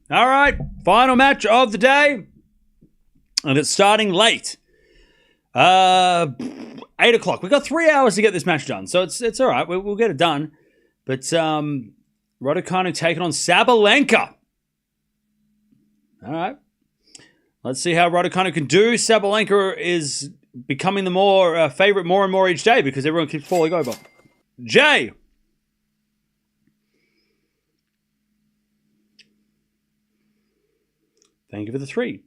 All right, final match of the day. And it's starting late. 8 o'clock. We've got 3 hours to get this match done. So it's all right. We'll get it done. But Raducanu taking on Sabalenka. All right. Let's see how Raducanu can do. Sabalenka is becoming the more favorite more and more each day because everyone keeps falling over. Jay. Thank you for the 3.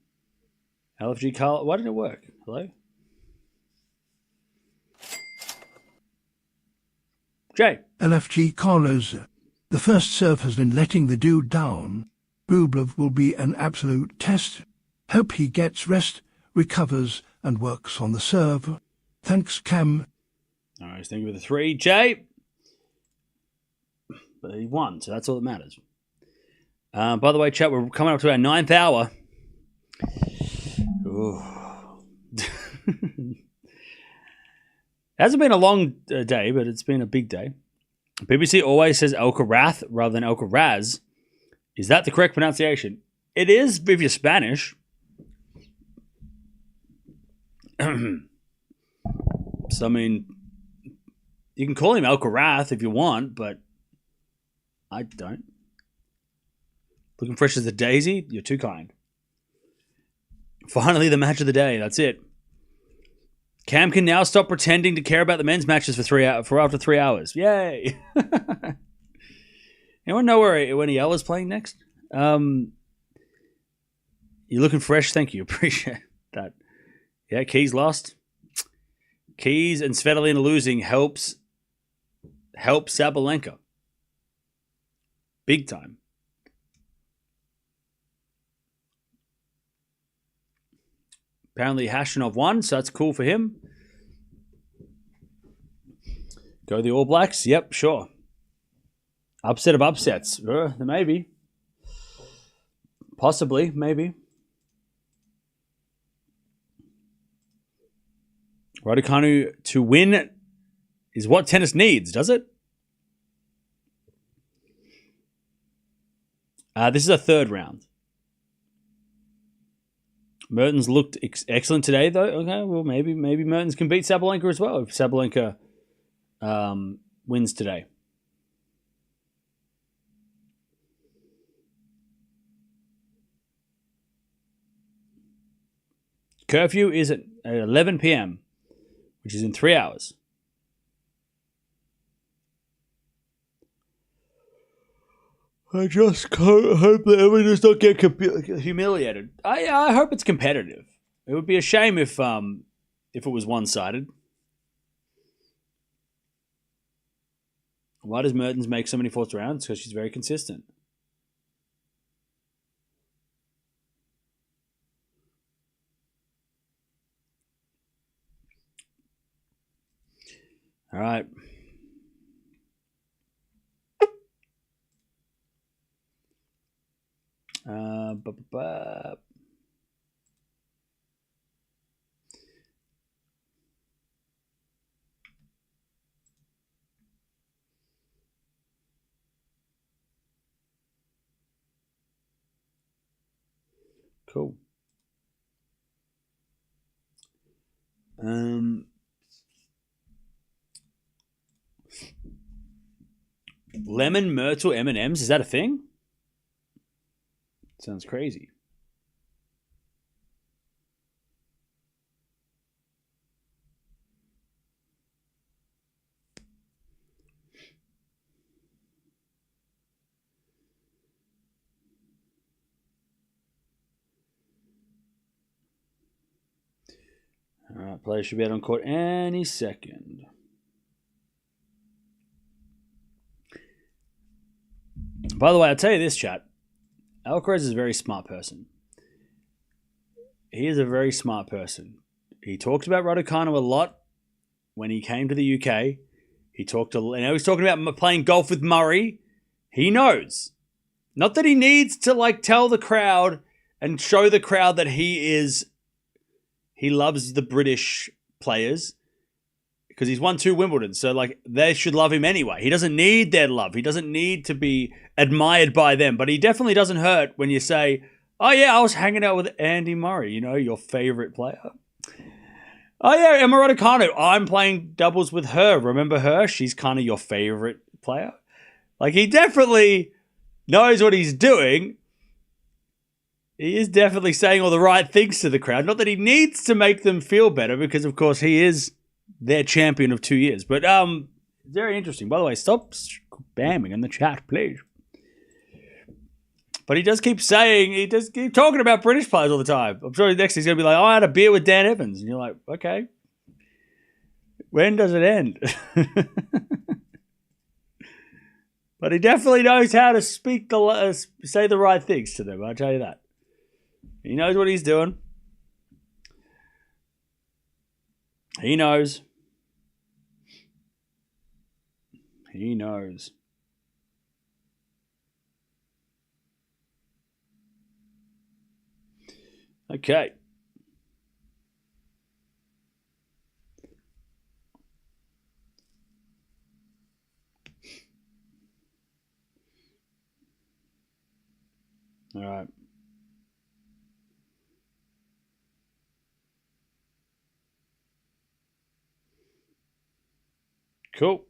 LFG Carl. Why didn't it work? Hello? Jay. LFG Carlos. The first serve has been letting the dude down. Rublev will be an absolute test. Hope he gets rest, recovers, and works on the serve. Thanks, Cam. All right, thank you for the 3. Jay. But he won, so that's all that matters. By the way, chat, we're coming up to our 9th hour. Hasn't been a long day, but it's been a big day. BBC always says Alcaraz rather than Alcaraz. Is that the correct pronunciation? It is if you're Spanish. So, I mean, you can call him Alcaraz if you want, but I don't. Looking fresh as a daisy? You're too kind. Finally, the match of the day. That's it. Cam can now stop pretending to care about the men's matches for after 3 hours. Yay! Anyone know when Eala's playing next? You're looking fresh. Thank you. Appreciate that. Yeah, Keys lost. Keys and Svitolina losing helps Sabalenka. Big time. Apparently Hashanov won, so that's cool for him. Go the All Blacks? Yep, sure. Upset of upsets. Maybe. Possibly, maybe. Raducanu to win is what tennis needs, does it? This is a 3rd round. Mertens looked excellent today, though. Okay, well, maybe Mertens can beat Sabalenka as well if Sabalenka wins today. Curfew is at 11 p.m., which is in 3 hours. I just hope that everyone does not get humiliated. I hope it's competitive. It would be a shame if it was one-sided. Why does Mertens make so many 4th rounds? Because she's very consistent. All right. Cool. Lemon Myrtle M&Ms, is that a thing? Sounds crazy. All right, players should be out on court any second. By the way, I'll tell you this, chat. Alcaraz is a very smart person. He is a very smart person. He talked about Raducanu a lot when he came to the UK. He's talking about playing golf with Murray. He knows. Not that he needs to tell the crowd and show the crowd that he loves the British players. because he's won 2 Wimbledons. So, like, they should love him anyway. He doesn't need their love. He doesn't need to be admired by them. But he definitely doesn't hurt when you say, oh, yeah, I was hanging out with Andy Murray, you know, your favorite player. Oh, yeah, Emma Raducanu. I'm playing doubles with her. Remember her? She's kind of your favorite player. Like, he definitely knows what he's doing. He is definitely saying all the right things to the crowd. Not that he needs to make them feel better, because, of course, he is their champion of 2 years. But very interesting. By the way, stop spamming in the chat, please. But he does keep saying, he does keep talking about British players all the time. I'm sure next he's going to be like, oh, I had a beer with Dan Evans. And you're like, okay. When does it end? But he definitely knows how to say the right things to them, I'll tell you that. He knows what he's doing. He knows. He knows. Okay. All right. Cool.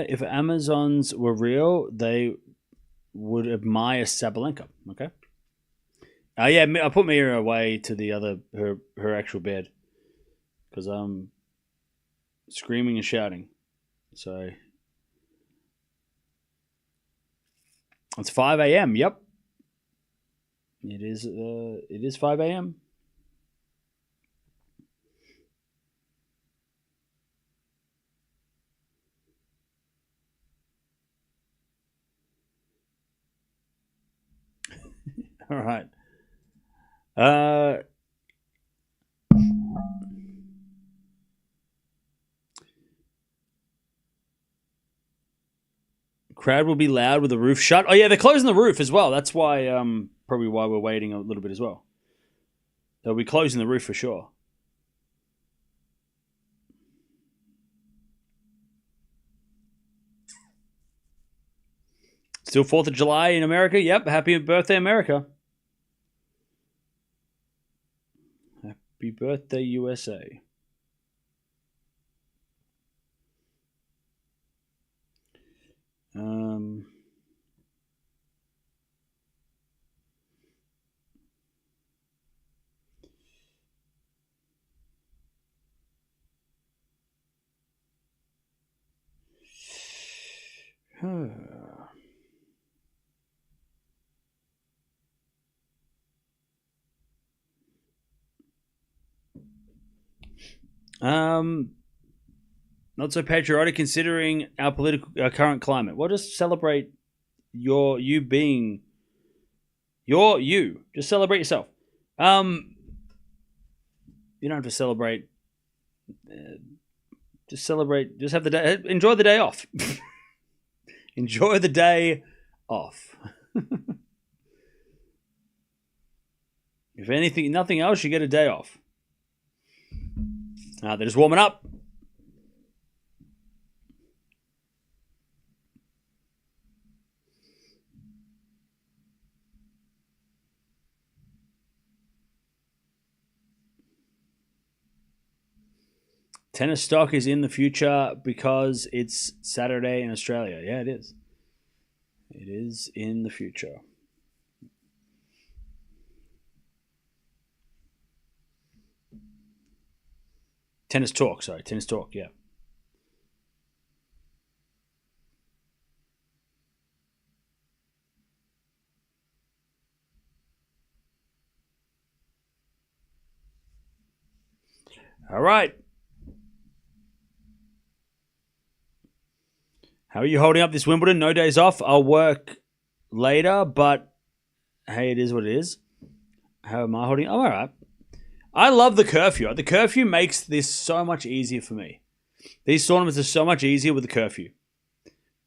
If Amazons were real, they would admire Sabalenka. Okay. Yeah, I put Mirra away to the other her actual bed because I'm screaming and shouting. So it's 5 a.m. Yep, it is. It is 5 a.m. All right. Crowd will be loud with the roof shut. Oh yeah, they're closing the roof as well. That's why probably why we're waiting a little bit as well. They'll be closing the roof for sure. Still 4th of July in America. Yep, happy birthday, America. Happy birthday, USA. Not so patriotic considering our current climate. Well, just celebrate you being you. Just celebrate yourself. You don't have to celebrate. Just celebrate. Just have the day. Enjoy the day off. Enjoy the day off. If anything, nothing else, you get a day off. They're just warming up. Tennis stock is in the future because it's Saturday in Australia. Yeah, it is. It is in the future. Tennis talk, yeah. All right. How are you holding up this Wimbledon? No days off. I'll work later, but hey, it is what it is. How am I holding? I'm all right. I love the curfew. The curfew makes this so much easier for me. These tournaments are so much easier with the curfew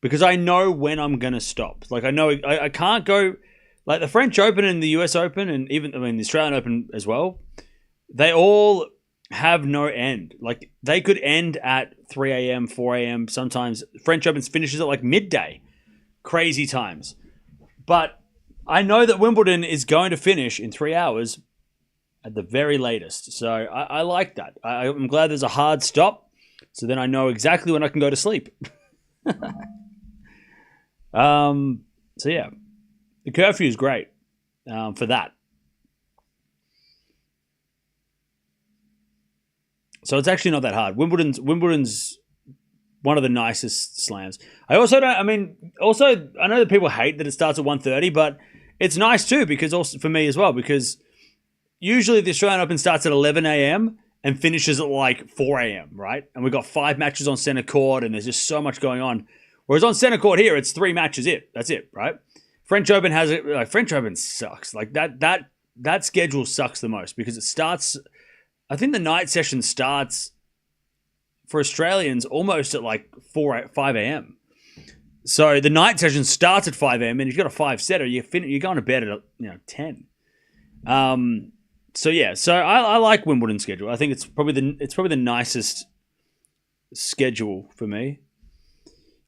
because I know when I'm going to stop. Like, I know I can't go... Like, the French Open and the US Open and even, the Australian Open as well, they all have no end. Like, they could end at 3 a.m., 4 a.m. sometimes. French Open finishes at, like, midday. Crazy times. But I know that Wimbledon is going to finish in 3 hours at the very latest. So I like that. I'm glad there's a hard stop, so then I know exactly when I can go to sleep. So, yeah. The curfew is great for that. So it's actually not that hard. Wimbledon's one of the nicest slams. I know that people hate that it starts at 1:30, but it's nice too because also for me as well, because usually the Australian Open starts at 11 a.m. and finishes at like 4 a.m., right? And we've got 5 matches on centre court and there's just so much going on. Whereas on centre court here, it's 3 matches. That's it, right? French Open has it. Like, French Open sucks. Like that schedule sucks the most because it starts. I think the night session starts for Australians almost at like 5 a.m. So the night session starts at 5 a.m. and if you've got a 5-setter, you're going to bed at 10. So yeah, so I like Wimbledon's schedule. I think it's probably the nicest schedule for me.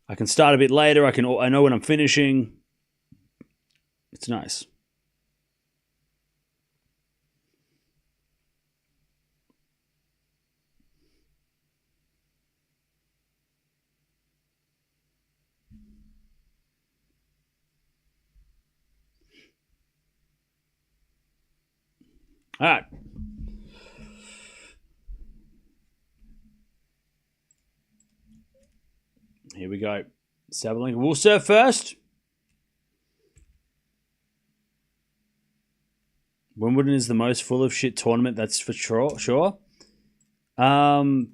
I can start a bit later. I know when I'm finishing. It's nice. All right. Here we go. Sabalenka will serve first. Wimbledon is the most full of shit tournament, that's for sure. You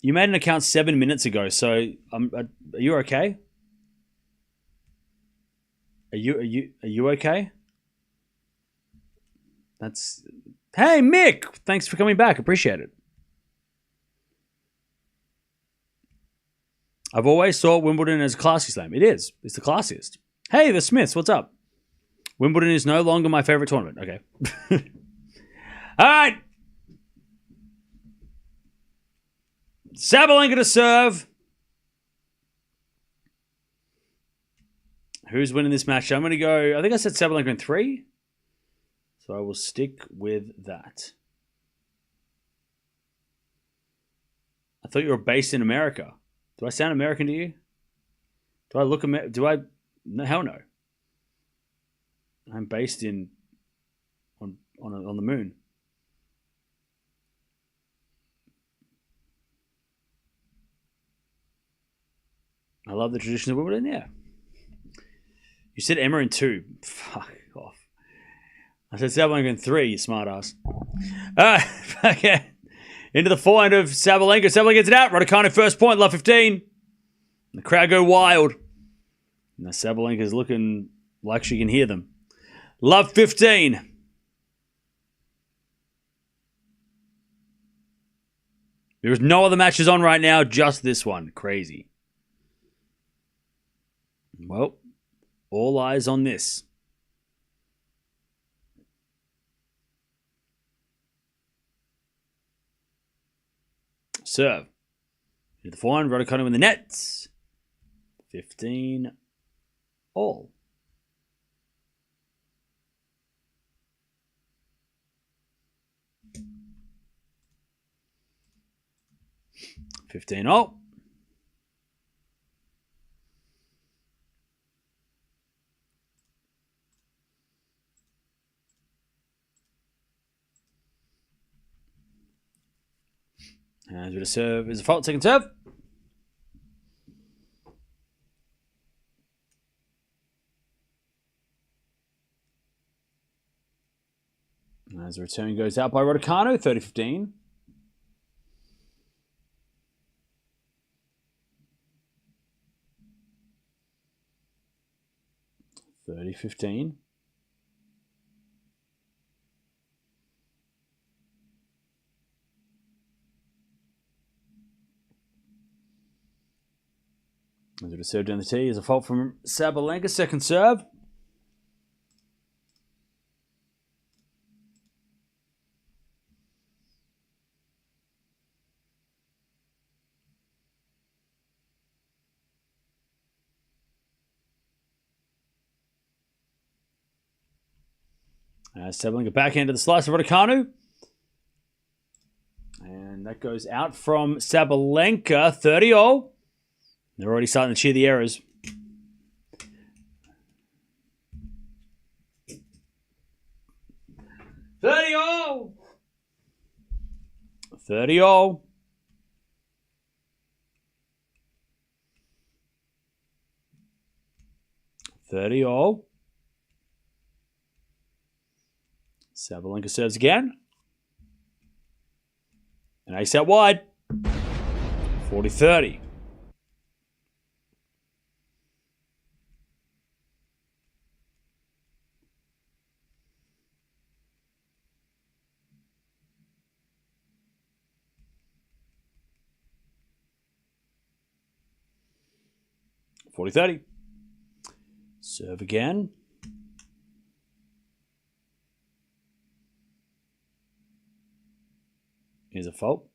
made an account 7 minutes ago, so are you okay? Are you okay? Hey Mick, thanks for coming back. Appreciate it. I've always thought Wimbledon as a classy slam. It is. It's the classiest. Hey, the Smiths, what's up? Wimbledon is no longer my favorite tournament. Okay. All right. Sabalenka to serve. Who's winning this match? I'm going to go... I think I said Sabalenka in 3. So I will stick with that. I thought you were based in America. Do I sound American to you? Do I look American? No, hell no. I'm based on the moon. I love the tradition of Wimbledon, yeah. You said Emma in 2. Fuck off. I said Sabalenka in 3, you smartass. Okay. Into the forehand of Sabalenka. Sabalenka gets it out. Raducanu first point, love 15. The crowd go wild. Now Sabalenka is looking like she can hear them. Love 15. There is no other matches on right now, just this one. Crazy. Well, all eyes on this. Serve. To the forehand, Raducanu in the nets. 15 all. $15 all. And with a serve is a fault. Second serve. As the return goes out by Raducanu, 30-15. $30-15. As it is served down the tee is a fault from Sabalenka. Second serve. Sabalenka backhand to the slice of Raducanu. And that goes out from Sabalenka. 30-all. They're already starting to cheer the errors. Thirty-all. 30-all. Sabalenka serves again. And ace out wide. 40-30. Serve again. Here's a fault.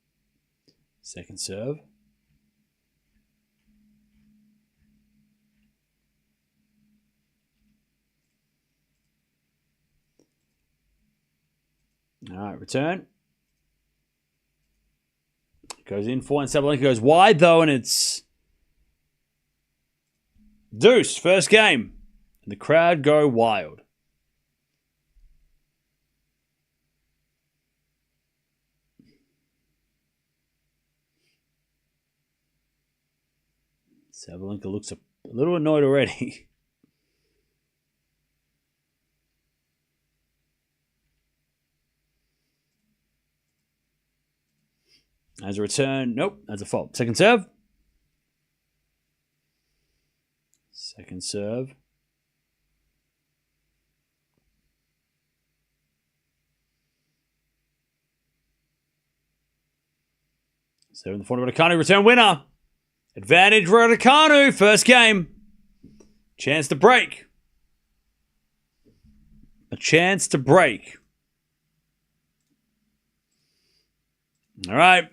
Second serve. All right, return. Goes in for, and Sabalenka goes wide though, and it's deuce. First game. And the crowd go wild. Sabalenka looks a little annoyed already. As a return, nope, that's a fault. Second serve. Second serve. So in the front of Raducanu, return winner. Advantage Raducanu, first game. Chance to break. A chance to break. All right.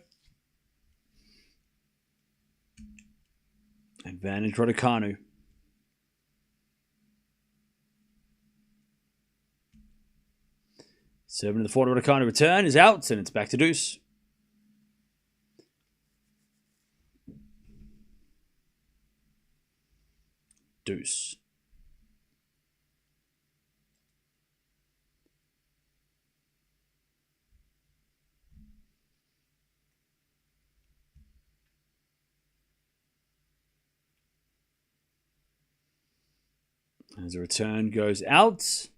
Advantage Raducanu. Serving to the forward Raducanu return is out, and it's back to deuce. Deuce. As a return goes out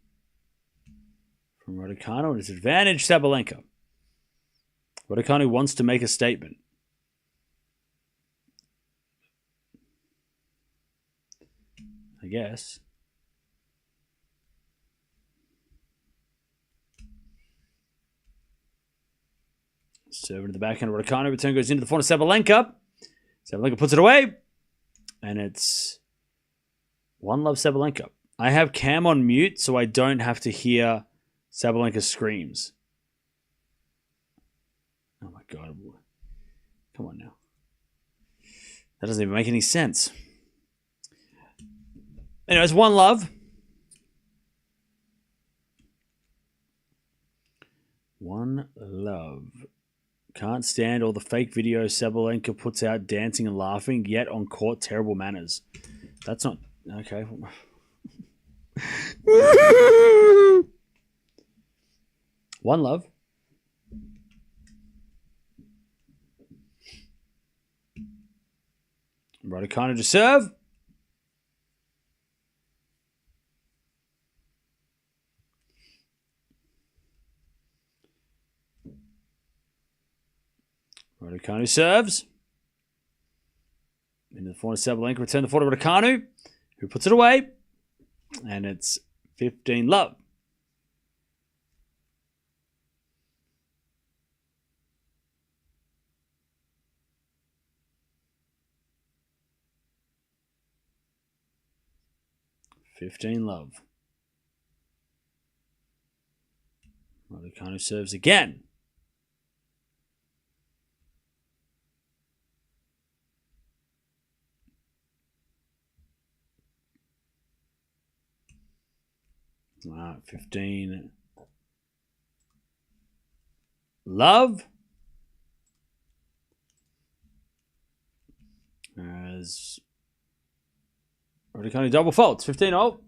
from Raducanu, and it's advantage Sabalenka. Raducanu wants to make a statement. I guess. Serving to the backhand of Raducanu. Return goes into the front of Sabalenka. Sabalenka puts it away. And it's one love Sabalenka. I have Cam on mute so I don't have to hear Sabalenka's screams. Oh my God. Come on now. That doesn't even make any sense. Anyways, one love. One love. Can't stand all the fake videos Sabalenka puts out dancing and laughing, yet on court, terrible manners. That's not... Okay. One love. Raducanu to serve. Raducanu serves. Into the forward Sabalenka. Return the forward to Raducanu, who puts it away. And it's 15 love. 15 love. Raducanu serves again. All right, 15 love. As Raducanu double faults. 15-all.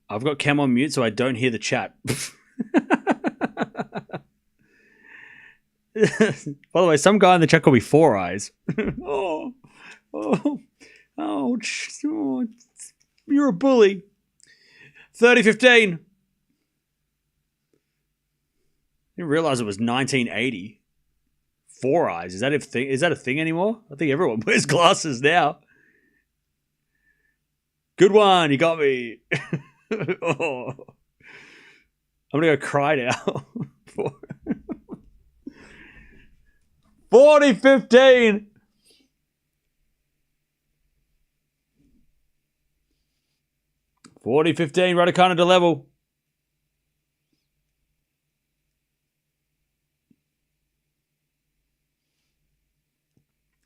I've got Cam on mute so I don't hear the chat. By the way, some guy in the chat called me Four Eyes. Ouch. Oh, you're a bully. 30-15. Didn't realize it was 1980. Four Eyes. Is that a thing anymore? I think everyone wears glasses now. Good one. You got me. Oh. I'm going to go cry now. 40-15. Raducanu to level.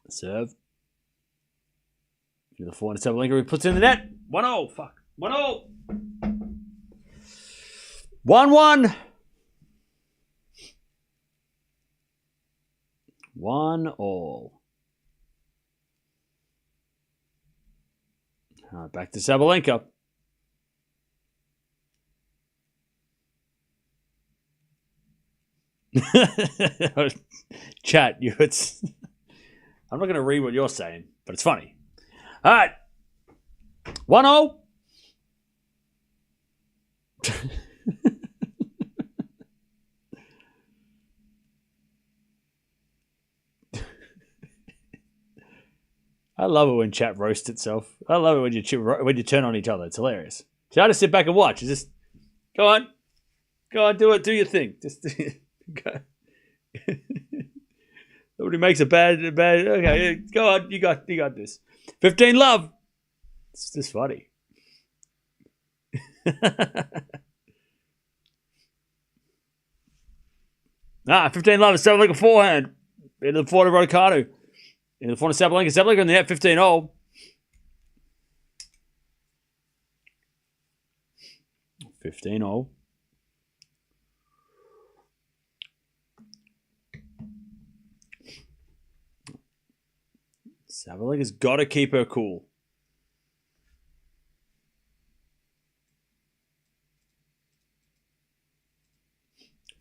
Serve. The forehand Sabalenka who puts it in the net. 1-0. Fuck. 1-0. 1-1. 1-1. All right, back to Sabalenka. Chat, it's. I'm not going to read what you're saying, but it's funny. All right. 1-0. I love it when chat roasts itself. I love it when you turn on each other. It's hilarious. So I just sit back and watch. It's just, go on, do it, do your thing. Just go. Nobody makes a bad. Okay, go on. You got this. 15 love. It's just funny. 15 love. It's like a forehand. Into the forehand of Raducanu. Into the forehand of Sabalenka. Sabalenka in the net. 15-all. 15-all. Sabalenka's got to keep her cool.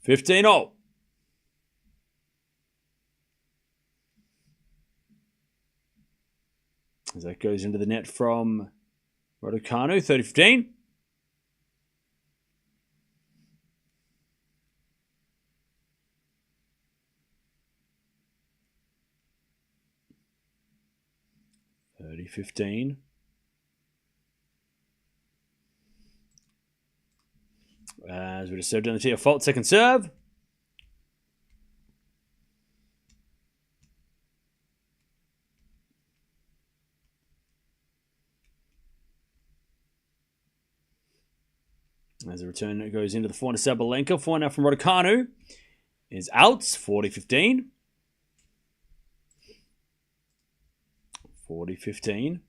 $15-all. As that goes into the net from Raducanu, 30-15. $15. As we just served down the tee, a fault second serve. As a return, it goes into the forehand of Sabalenka. Forehand now from Raducanu is out, 40-15. 40-15.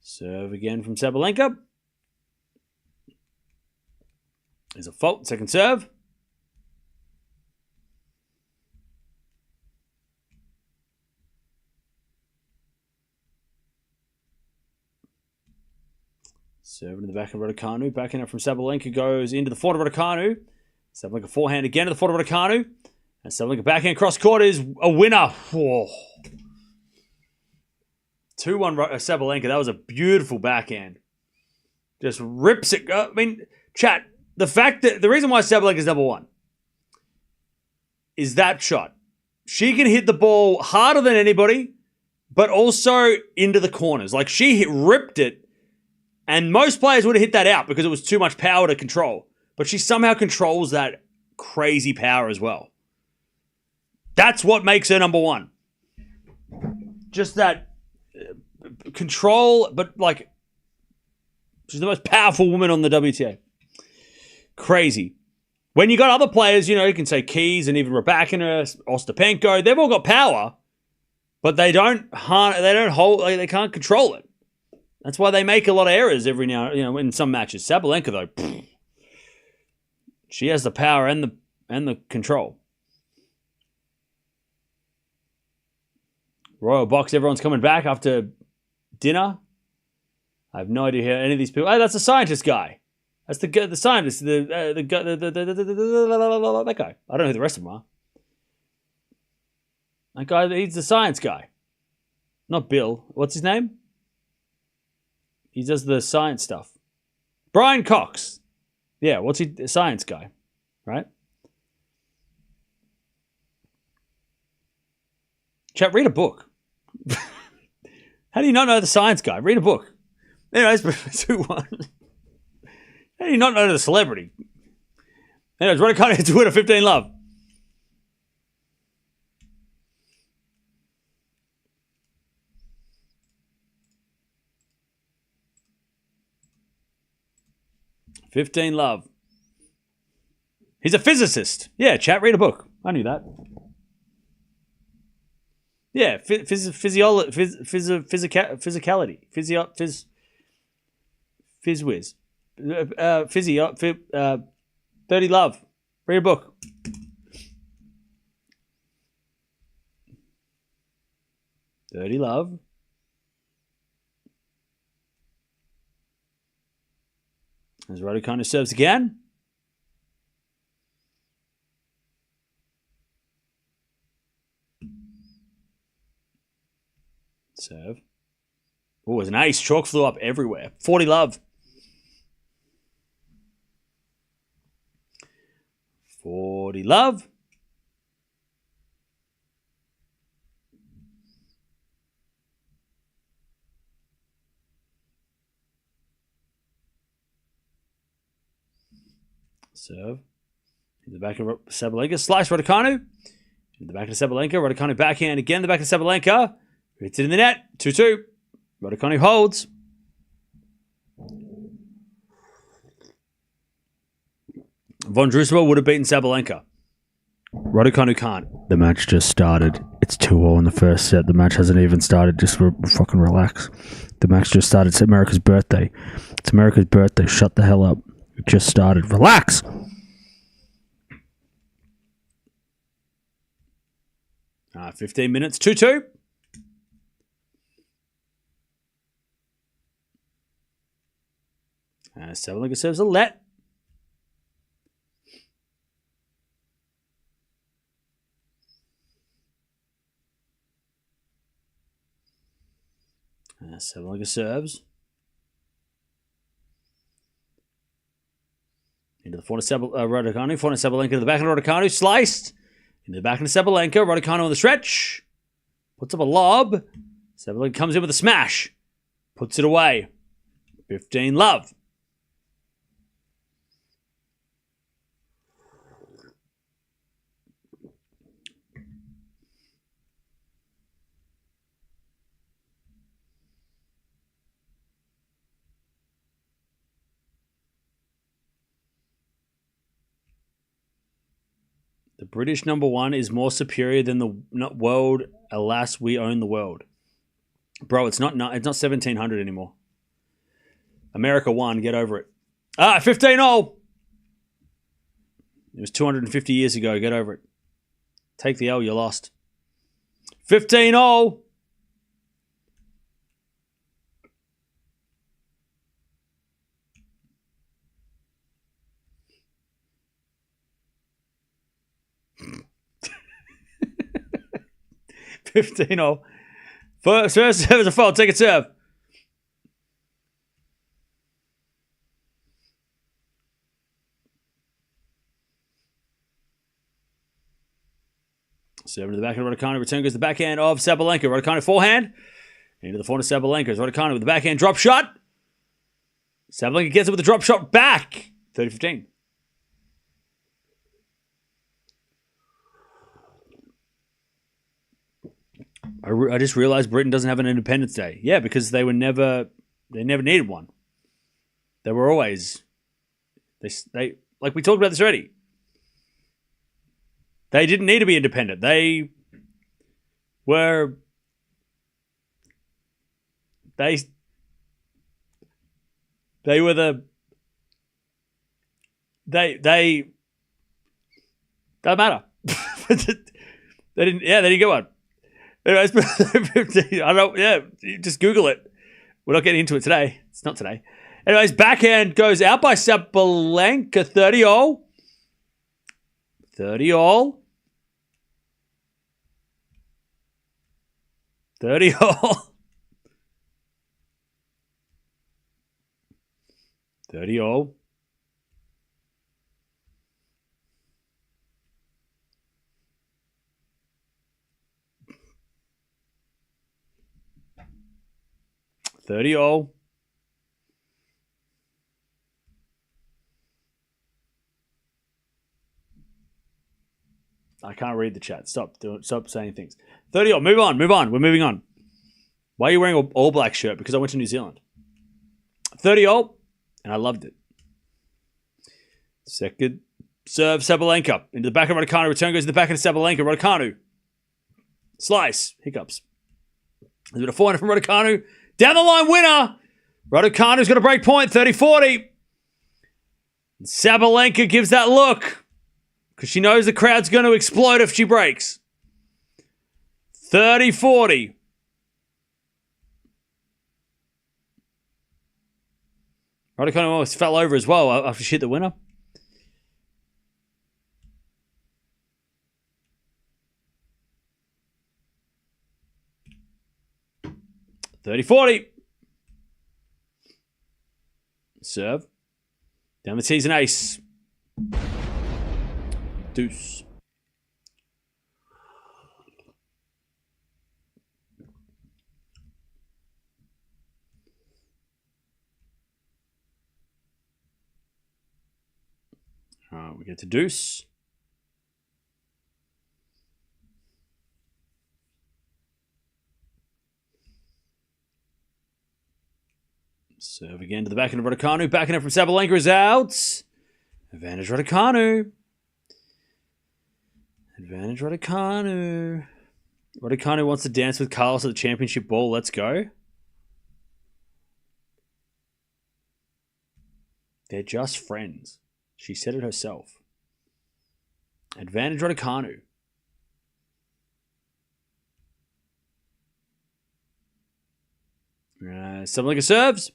Serve again from Sabalenka. There's a fault, second serve. Serving in the back of Raducanu. Backing up from Sabalenka goes into the forehand of Raducanu. Sabalenka forehand again to the forehand of Raducanu. And Sabalenka backhand cross court is a winner. Whoa. 2-1 Sabalenka. That was a beautiful backhand. Just rips it. I mean, chat, the reason why Sabalenka is number one is that shot. she can hit the ball harder than anybody, but also into the corners. Like, ripped it, and most players would have hit that out because it was too much power to control. But she somehow controls that crazy power as well. That's what makes her number one. Just that control, but like, she's the most powerful woman on the WTA. Crazy. When you got other players, you can say Keys and even Raducanu, Ostapenko, they've all got power, but they don't hold, like, they can't control it. That's why they make a lot of errors every now, in some matches. Sabalenka, though, she has the power and the control. Royal Box, everyone's coming back after dinner. I have no idea who any of these people. Oh, that's a scientist guy. That's the scientist, that guy. I don't know who the rest of them are. That guy, he's the science guy. Not Bill. What's his name? He does the science stuff. Brian Cox. Yeah, what's he? The science guy, right? Chat, read a book. How do you not know the science guy? Read a book. Anyways, 2-1. How do you not know the celebrity? Anyways, Raducanu to Twitter, 15 love. $15 love. He's a physicist. Yeah, chat, read a book. I knew that. Yeah, physicality. Physwiz. 30 love. Read a book. Dirty love. As Raducanu serves again. Serve. Oh, it was an ace. Chalk flew up everywhere. 40 love. 40 love. Serve. In the back of Sabalenka. Slice Raducanu. In the back of Sabalenka. Raducanu backhand again. The back of Sabalenka. Hits it in the net. 2-2. Raducanu holds. Vondrousova would have beaten Sabalenka. Raducanu can't. The match just started. It's 2-0 in the first set. The match hasn't even started. Just fucking relax. The match just started. It's America's birthday. It's America's birthday. Shut the hell up. It just started. Relax. All right, 15 minutes. 2-2. Sabalenka serves a let. Sabalenka serves. Into the front of Raducanu. Front of Sabalenka to the back of Raducanu. Sliced. Into the back of Sabalenka. Raducanu on the stretch. Puts up a lob. Sabalenka comes in with a smash. Puts it away. 15 love. The British number one is more superior than the world. Alas, we own the world. Bro, it's not 1700 anymore. America won. Get over it. 15-0. It was 250 years ago. Get over it. Take the L. You lost. 15-0. First serve is a foul. Take a serve. Serving to the backhand of Raducanu. Return goes to the backhand of Sabalenka. Raducanu forehand. Into the forehand of Sabalenka. Raducanu with the backhand drop shot. Sabalenka gets it with the drop shot back. 30-15. I just realized Britain doesn't have an Independence Day. Yeah, because they never needed one. They were always, they like we talked about this already. They didn't need to be independent. They were, they were the, they doesn't matter. They didn't get one. Anyways, I don't. Yeah, just Google it. We're not getting into it today. It's not today. Anyways, backhand goes out by Sabalenka. 30-all. 30-all. 30-all. 30-all. 30-all. I can't read the chat. Stop saying things. 30-all. Move on. We're moving on. Why are you wearing an all black shirt? Because I went to New Zealand. 30-all, and I loved it. Second serve, Sabalenka. Into the back of Raducanu. Return goes to the back of Sabalenka. Raducanu. Slice. Hiccups. There's a bit of forehand from Raducanu. Down the line winner. Raducanu's got a break point. 30-40. Sabalenka gives that look. Because she knows the crowd's going to explode if she breaks. 30-40. Raducanu almost fell over as well after she hit the winner. $30-40. Serve. Down the tees and ace. Deuce. All right, we get to deuce. Serve again to the backhand of Raducanu. Backhand from Sabalenka is out. Advantage Raducanu. Advantage Raducanu. Raducanu wants to dance with Carlos at the championship ball. Let's go. They're just friends. She said it herself. Advantage Raducanu. Sabalenka serves.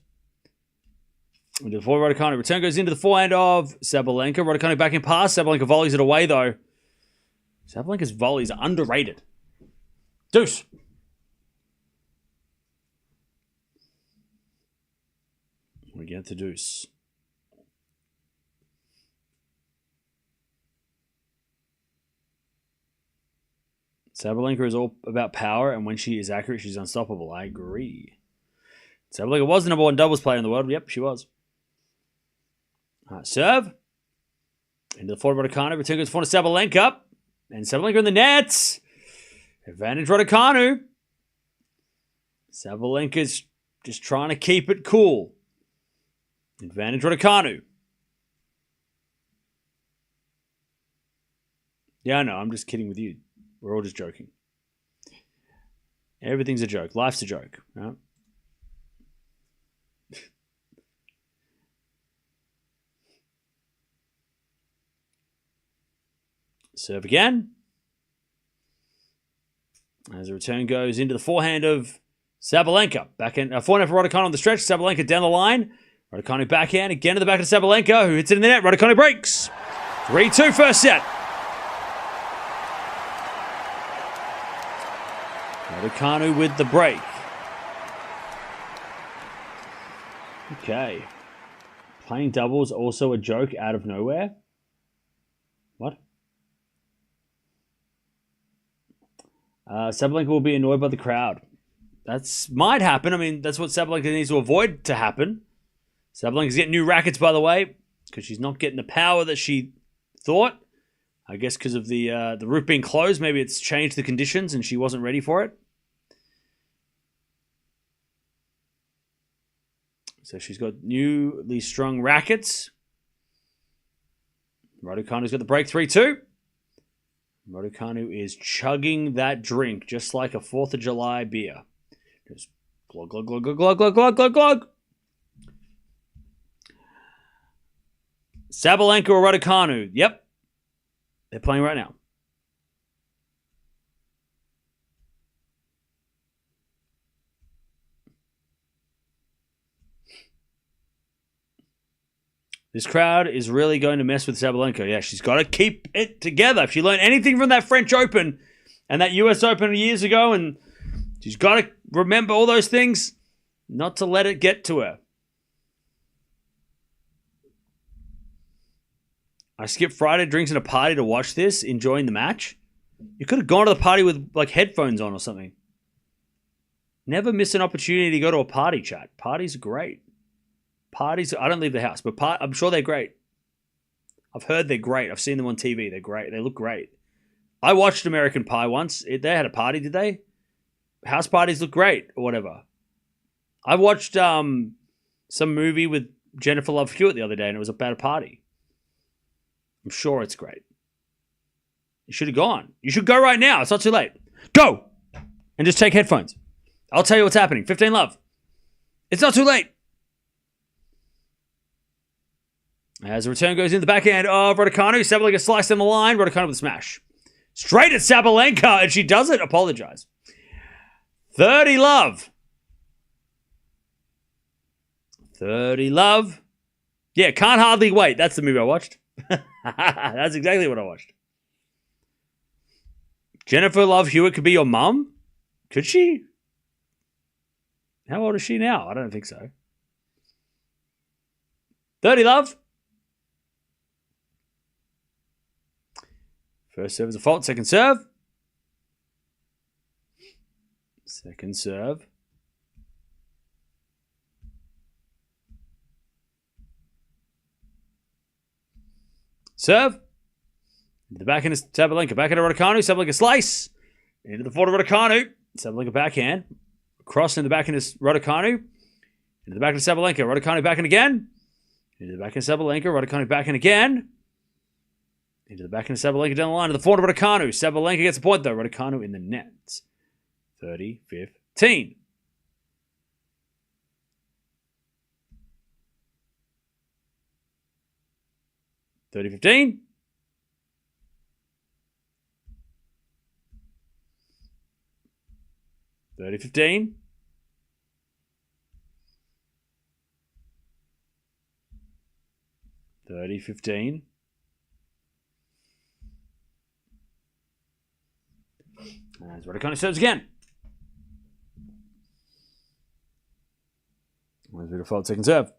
Into the forehand, Raducanu. Return goes into the forehand of Sabalenka. Raducanu back in pass. Sabalenka volleys it away, though. Sabalenka's volleys are underrated. Deuce. We get to deuce. Sabalenka is all about power, and when she is accurate, she's unstoppable. I agree. Sabalenka was the number one doubles player in the world. Yep, she was. Serve. Into the forward Raducanu. Return goes for Sabalenka. And Sabalenka in the nets. Advantage Raducanu. Sabalenka's just trying to keep it cool. Advantage Raducanu. Yeah, I know. I'm just kidding with you. We're all just joking. Everything's a joke. Life's a joke. Right? Serve again. As the return goes into the forehand of Sabalenka. Backhand, forehand for Raducanu on the stretch. Sabalenka down the line. Raducanu backhand. Again to the back of Sabalenka, who hits it in the net. Raducanu breaks. 3-2 first set. Raducanu with the break. Okay. Playing doubles also a joke out of nowhere? What? Sabalenka will be annoyed by the crowd. That's might happen. I mean, that's what Sabalenka needs to avoid to happen. Sabalenka's getting new rackets, by the way, because she's not getting the power that she thought. I guess because of the roof being closed, maybe it's changed the conditions and she wasn't ready for it. So she's got newly strung rackets. Raducanu's got the break 3-2. Raducanu is chugging that drink just like a 4th of July beer. Just glug, glug, glug, glug, glug, glug, glug, glug, glug. Sabalenka or Raducanu? Yep. They're playing right now. This crowd is really going to mess with Sabalenka. Yeah, she's got to keep it together. If she learned anything from that French Open and that US Open years ago, and she's got to remember all those things, not to let it get to her. I skipped Friday drinks and a party to watch this, enjoying the match. You could have gone to the party with like headphones on or something. Never miss an opportunity to go to a party, chat. Parties are great. Parties, I don't leave the house, but I'm sure they're great. I've heard they're great. I've seen them on TV. They're great. They look great. I watched American Pie once. They had a party, did they? House parties look great or whatever. I watched some movie with Jennifer Love Hewitt the other day, and it was about a party. I'm sure it's great. You should have gone. You should go right now. It's not too late. Go! And just take headphones. I'll tell you what's happening. 15 love. It's not too late. As the return goes in the backhand of Raducanu, Sabalenka sliced down the line. Raducanu with a smash. Straight at Sabalenka, and she doesn't apologize. 30 love. 30 love. Yeah, Can't Hardly Wait. That's the movie I watched. That's exactly what I watched. Jennifer Love Hewitt could be your mum? Could she? How old is she now? I don't think so. 30 love. First serve is a fault. Second serve. Second serve. Serve. Into the backhand is Sabalenka. Backhand of Raducanu. Sabalenka slice. Into the forward of Raducanu. Sabalenka backhand. Cross in the backhand is Raducanu. Into the backhand of Sabalenka. Raducanu backhand again. Into the backhand of Sabalenka. Raducanu backhand again. Into the backhand of Sabalenka down the line. To the forward of Raducanu. Sabalenka gets a point though. Raducanu in the net. 30-15. $30-15. $30-15. $30-15. As Raducanu serves again. There's a bit of fault, second serve.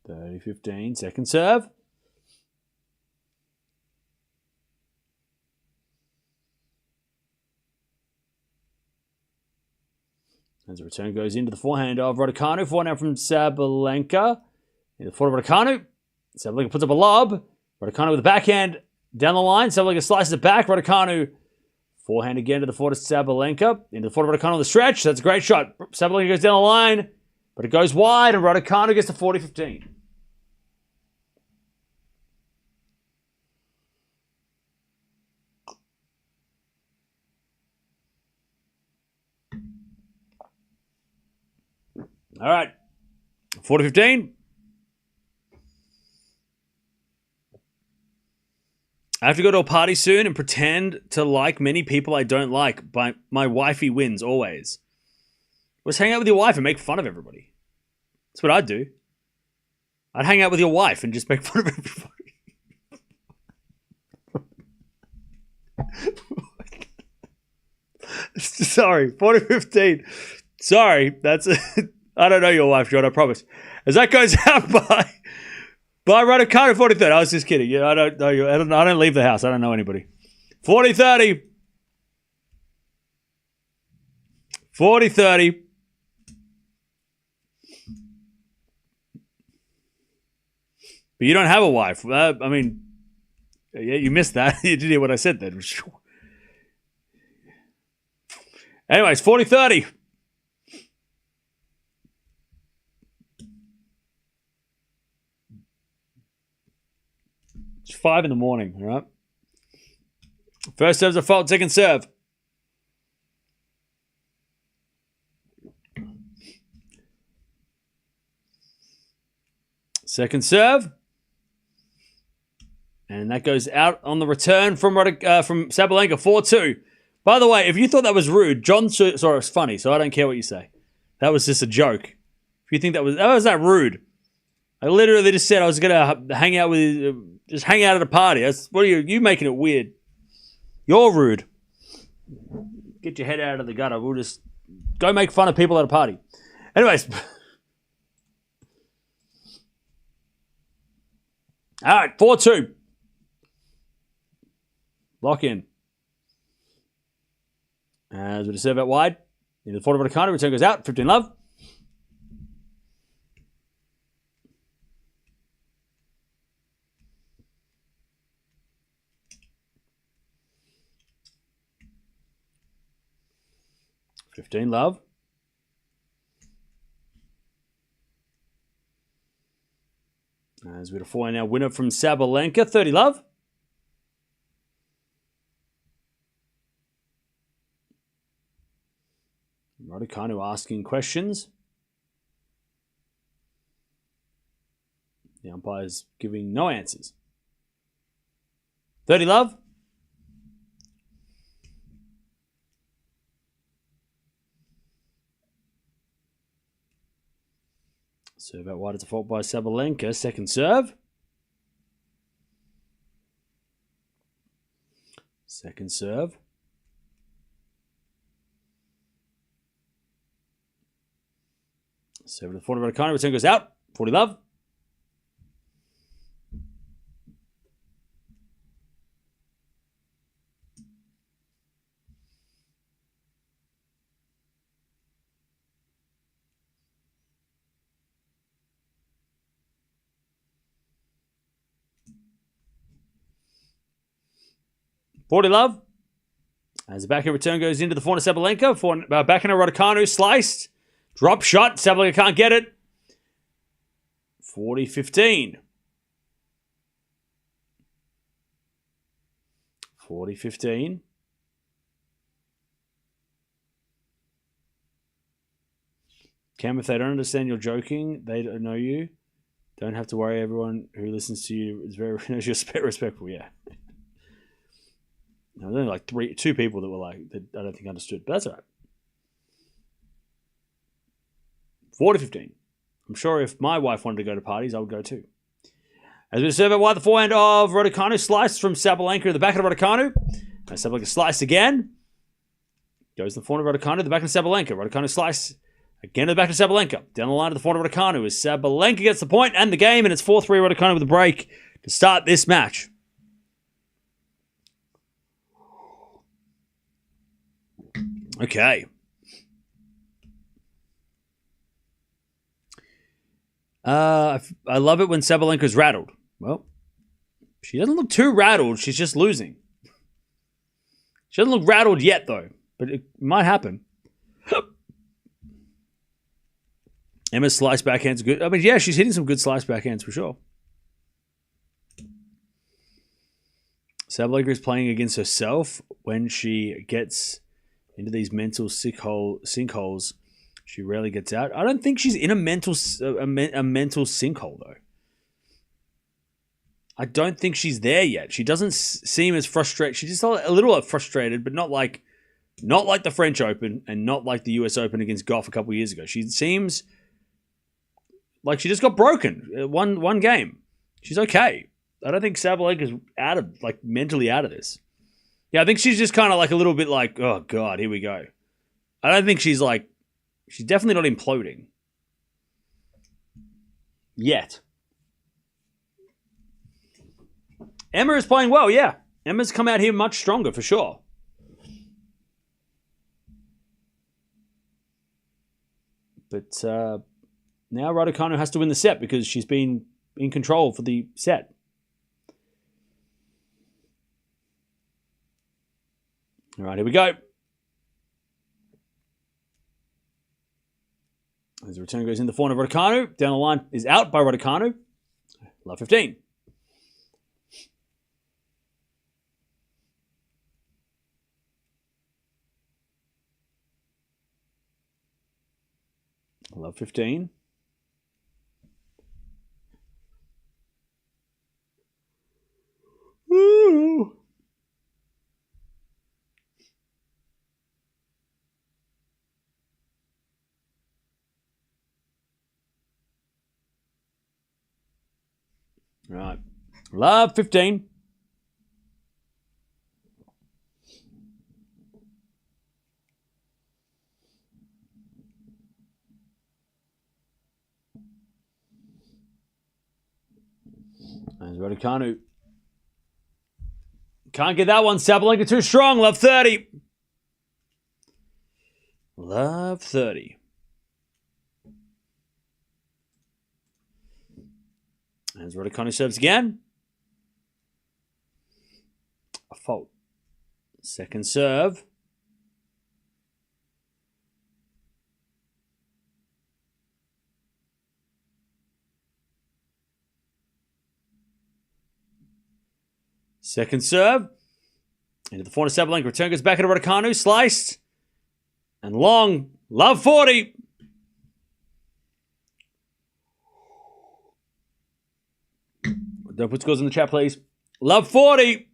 30-15, second serve. As the return goes into the forehand of Raducanu. Forehand now from Sabalenka. In the forehand of Raducanu. Sabalenka puts up a lob. Raducanu with the backhand down the line. Sabalenka slices it back. Raducanu forehand again to the forward of Sabalenka. Into the forward of Raducanu on the stretch. That's a great shot. Sabalenka goes down the line. But it goes wide and Raducanu gets to 40-15. All right. 40-15. I have to go to a party soon and pretend to like many people I don't like. But my wifey wins always. Let's hang out with your wife and make fun of everybody. That's what I'd do. I'd hang out with your wife and just make fun of everybody. Sorry, 40-15. Sorry, that's I don't know your wife, John, I promise. As that goes out by By Raducanu, 40-30. I was just kidding. Yeah, I don't know you. I don't leave the house. I don't know anybody. 40-30. 40-30. But you don't have a wife. I mean, yeah, you missed that. You did hear what I said then. Anyways, 40-30. It's 5 in the morning, all right? First serve's a fault, second serve. Second serve. And that goes out on the return from Sabalenka, 4-2. By the way, if you thought that was rude, John saw it was funny, so I don't care what you say. That was just a joke. If you think that was that rude. I literally just said I was going to hang out with just hang out at a party. What are you making it weird? You're rude. Get your head out of the gutter. We'll just go make fun of people at a party. Anyways. All right, 4-2. Lock in. As we serve out wide. Into the 40 Raducanu. Return goes out. 15 love. $15 love. As we find our winner from Sabalenka, 30 love. Raducanu asking questions. The umpire's giving no answers. 30 love. Serve out wide, it's a fault by Sabalenka. Second serve. Second serve. Serve to the 40 Raducanu. Return goes out. 40 love. $40 love. As the backhand return goes into the forehand of Sabalenka. Backhand of Raducanu sliced. Drop shot. Sabalenka can't get it. 40-15. 40-15. Cam, if they don't understand you're joking, they don't know you. Don't have to worry. Everyone who listens to you is very respectful. Yeah. There was only like two people that were like, that I don't think understood, but that's all right. 40-15. I'm sure if my wife wanted to go to parties, I would go too. As we serve it wide, the forehand of Raducanu sliced from Sabalenka at the back of Raducanu. Sabalenka sliced again. Goes to the forehand of Raducanu, the back of Sabalenka. Raducanu slice again to the back of Sabalenka. Down the line to the forehand of Raducanu as Sabalenka gets the point and the game, and it's 4-3 Raducanu with a break to start this match. Okay. I love it when Sabalenka's rattled. Well, she doesn't look too rattled. She's just losing. She doesn't look rattled yet, though. But it might happen. Emma's slice backhand's good. I mean, yeah, she's hitting some good slice backhands for sure. Sabalenka is playing against herself when she gets into these mental sinkholes. She rarely gets out. I don't think she's in a mental sinkhole, though. I don't think she's there yet. She doesn't seem as frustrated. She's just a little frustrated, but not like the French Open and not like the US Open against Gauff a couple of years ago. She seems like she just got broken one game. She's okay. I don't think Sabalenka's mentally out of this. Yeah, I think she's just kind of like a little bit like, oh God, here we go. I don't think she's definitely not imploding. Yet. Emma is playing well, yeah. Emma's come out here much stronger, for sure. But now Raducanu has to win the set because she's been in control for the set. All right, here we go. As the return goes in the forehand of Raducanu. Down the line is out by Raducanu. Love 15. Love 15. Woo! Right. Love 15. There's Raducanu. Can't get that one. Sabalenka too strong. Love 30. Love 30. As Raducanu serves again. A fault. Second serve. Second serve. Into the forehand of Sabalenka. Return goes back into Raducanu. Sliced. And long. Love 40. Don't put scores in the chat, please. Love 40.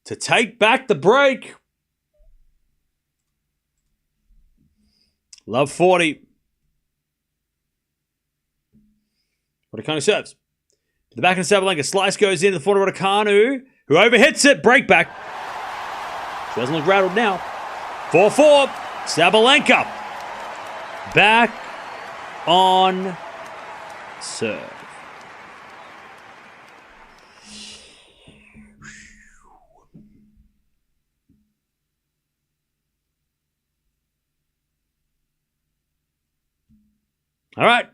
To take back the break. Love 40. Raducanu serves. To the back of Sabalenka. Slice goes in. The forehand of Raducanu, who overhits it. Break back. She doesn't look rattled now. 4-4. Sabalenka. Back on serve. All right.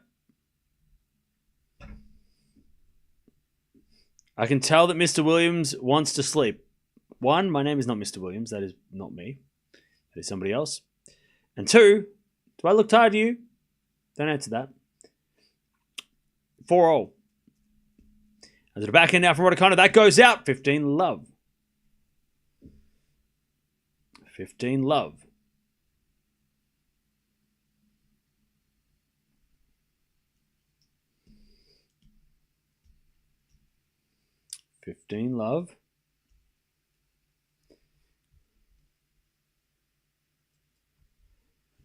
I can tell that Mr. Williams wants to sleep. One, my name is not Mr. Williams. That is not me. That is somebody else. And two, do I look tired to you? Don't answer that. 4-0. And to the back end now from Raducanu. That goes out. 15 love. 15 love. Love.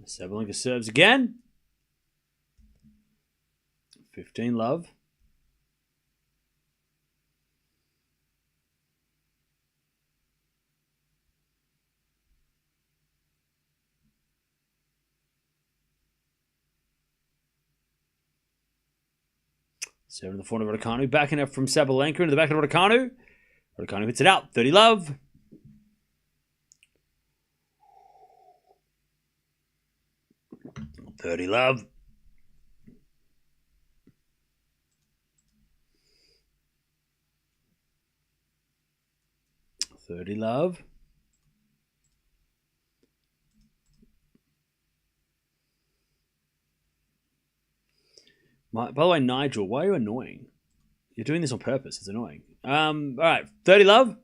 Sabalenka serves again. 15 love. Seven in the forehand of Raducanu. Backing up from Sabalenka into the back of Raducanu. Raducanu hits it out. 30 love. $30 love. $30 love. By the way, Nigel, why are you annoying? You're doing this on purpose. It's annoying. All right, 30 love.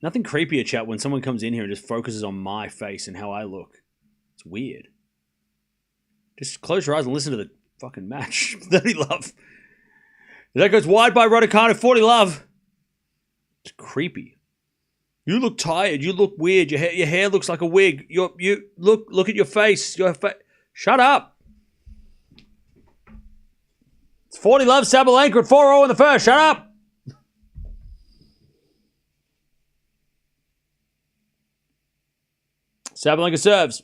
Nothing creepier, chat, when someone comes in here and just focuses on my face and how I look. It's weird. Just close your eyes and listen to the fucking match. 30 love. That goes wide by Raducanu. 40 love. It's creepy. You look tired. You look weird. Your hair looks like a wig. You look at your face. Shut up. It's 40 love. Sabalenka at 4-0 in the first. Shut up. Sabalenka serves.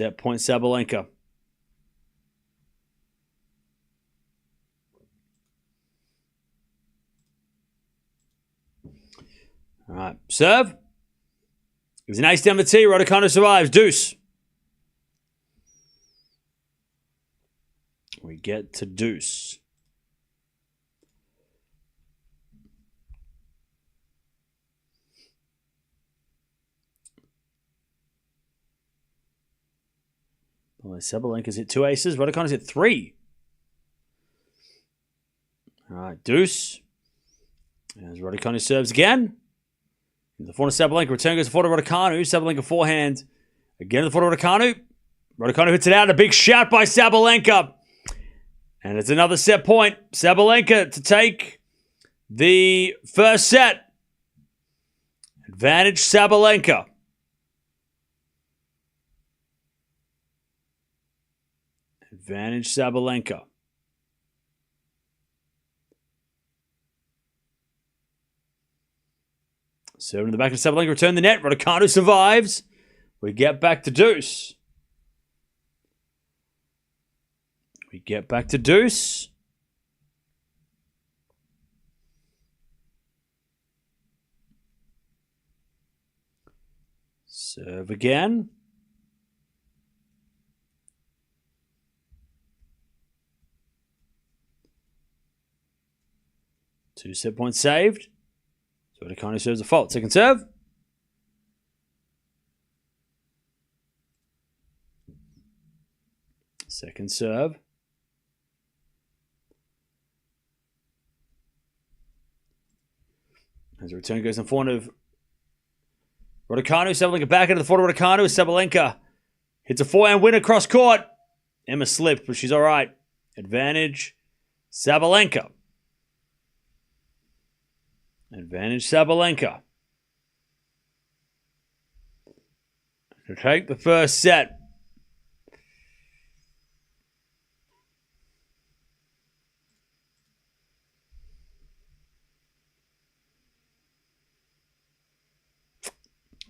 Set point Sabalenka. All right, serve. Gives an ace down the tee. Raducanu survives. Deuce. We get to deuce. Well, Sabalenka's hit 2 aces. Raducanu's hit 3. All right, deuce. As Raducanu serves again. The forehand to Sabalenka. Return goes to forehand to Raducanu. Sabalenka forehand. Again to the forehand to Raducanu. Raducanu hits it out. A big shout by Sabalenka. And it's another set point. Sabalenka to take the first set. Advantage Sabalenka. Advantage Sabalenka. Serving in the back of Sabalenka, return the net. Raducanu survives. We get back to deuce. We get back to deuce. Serve again. Two set points saved. So Raducanu serves a fault. Second serve. Second serve. As a return goes in front of Raducanu. Sabalenka back into the forehand of Raducanu. Sabalenka hits a forehand win across court. Emma slipped, but she's all right. Advantage Sabalenka. Advantage Sabalenka. To take the first set.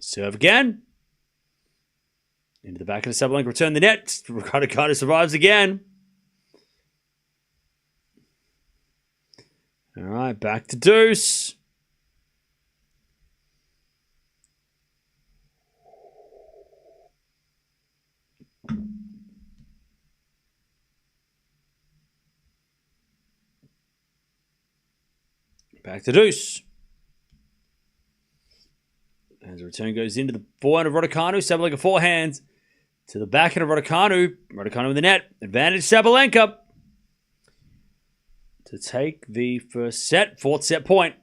Serve again. Into the back of the Sabalenka. Return the net. Raducanu survives again. All right, back to deuce. Back to deuce. As the return goes into the forehand of Raducanu. Sabalenka forehand to the backhand of Raducanu. Raducanu in the net. Advantage Sabalenka to take the first set. Fourth set point.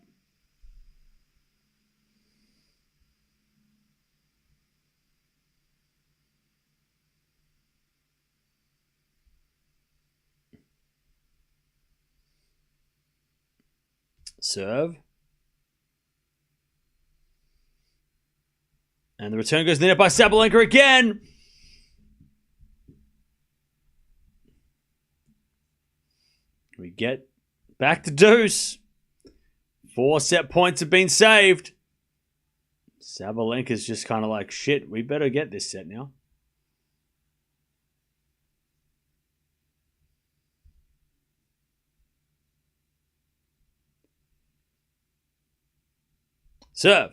Serve. And the return goes in the net by Sabalenka again. We get back to deuce. 4 set points have been saved. Sabalenka's just kind of like, shit, we better get this set now. Serve.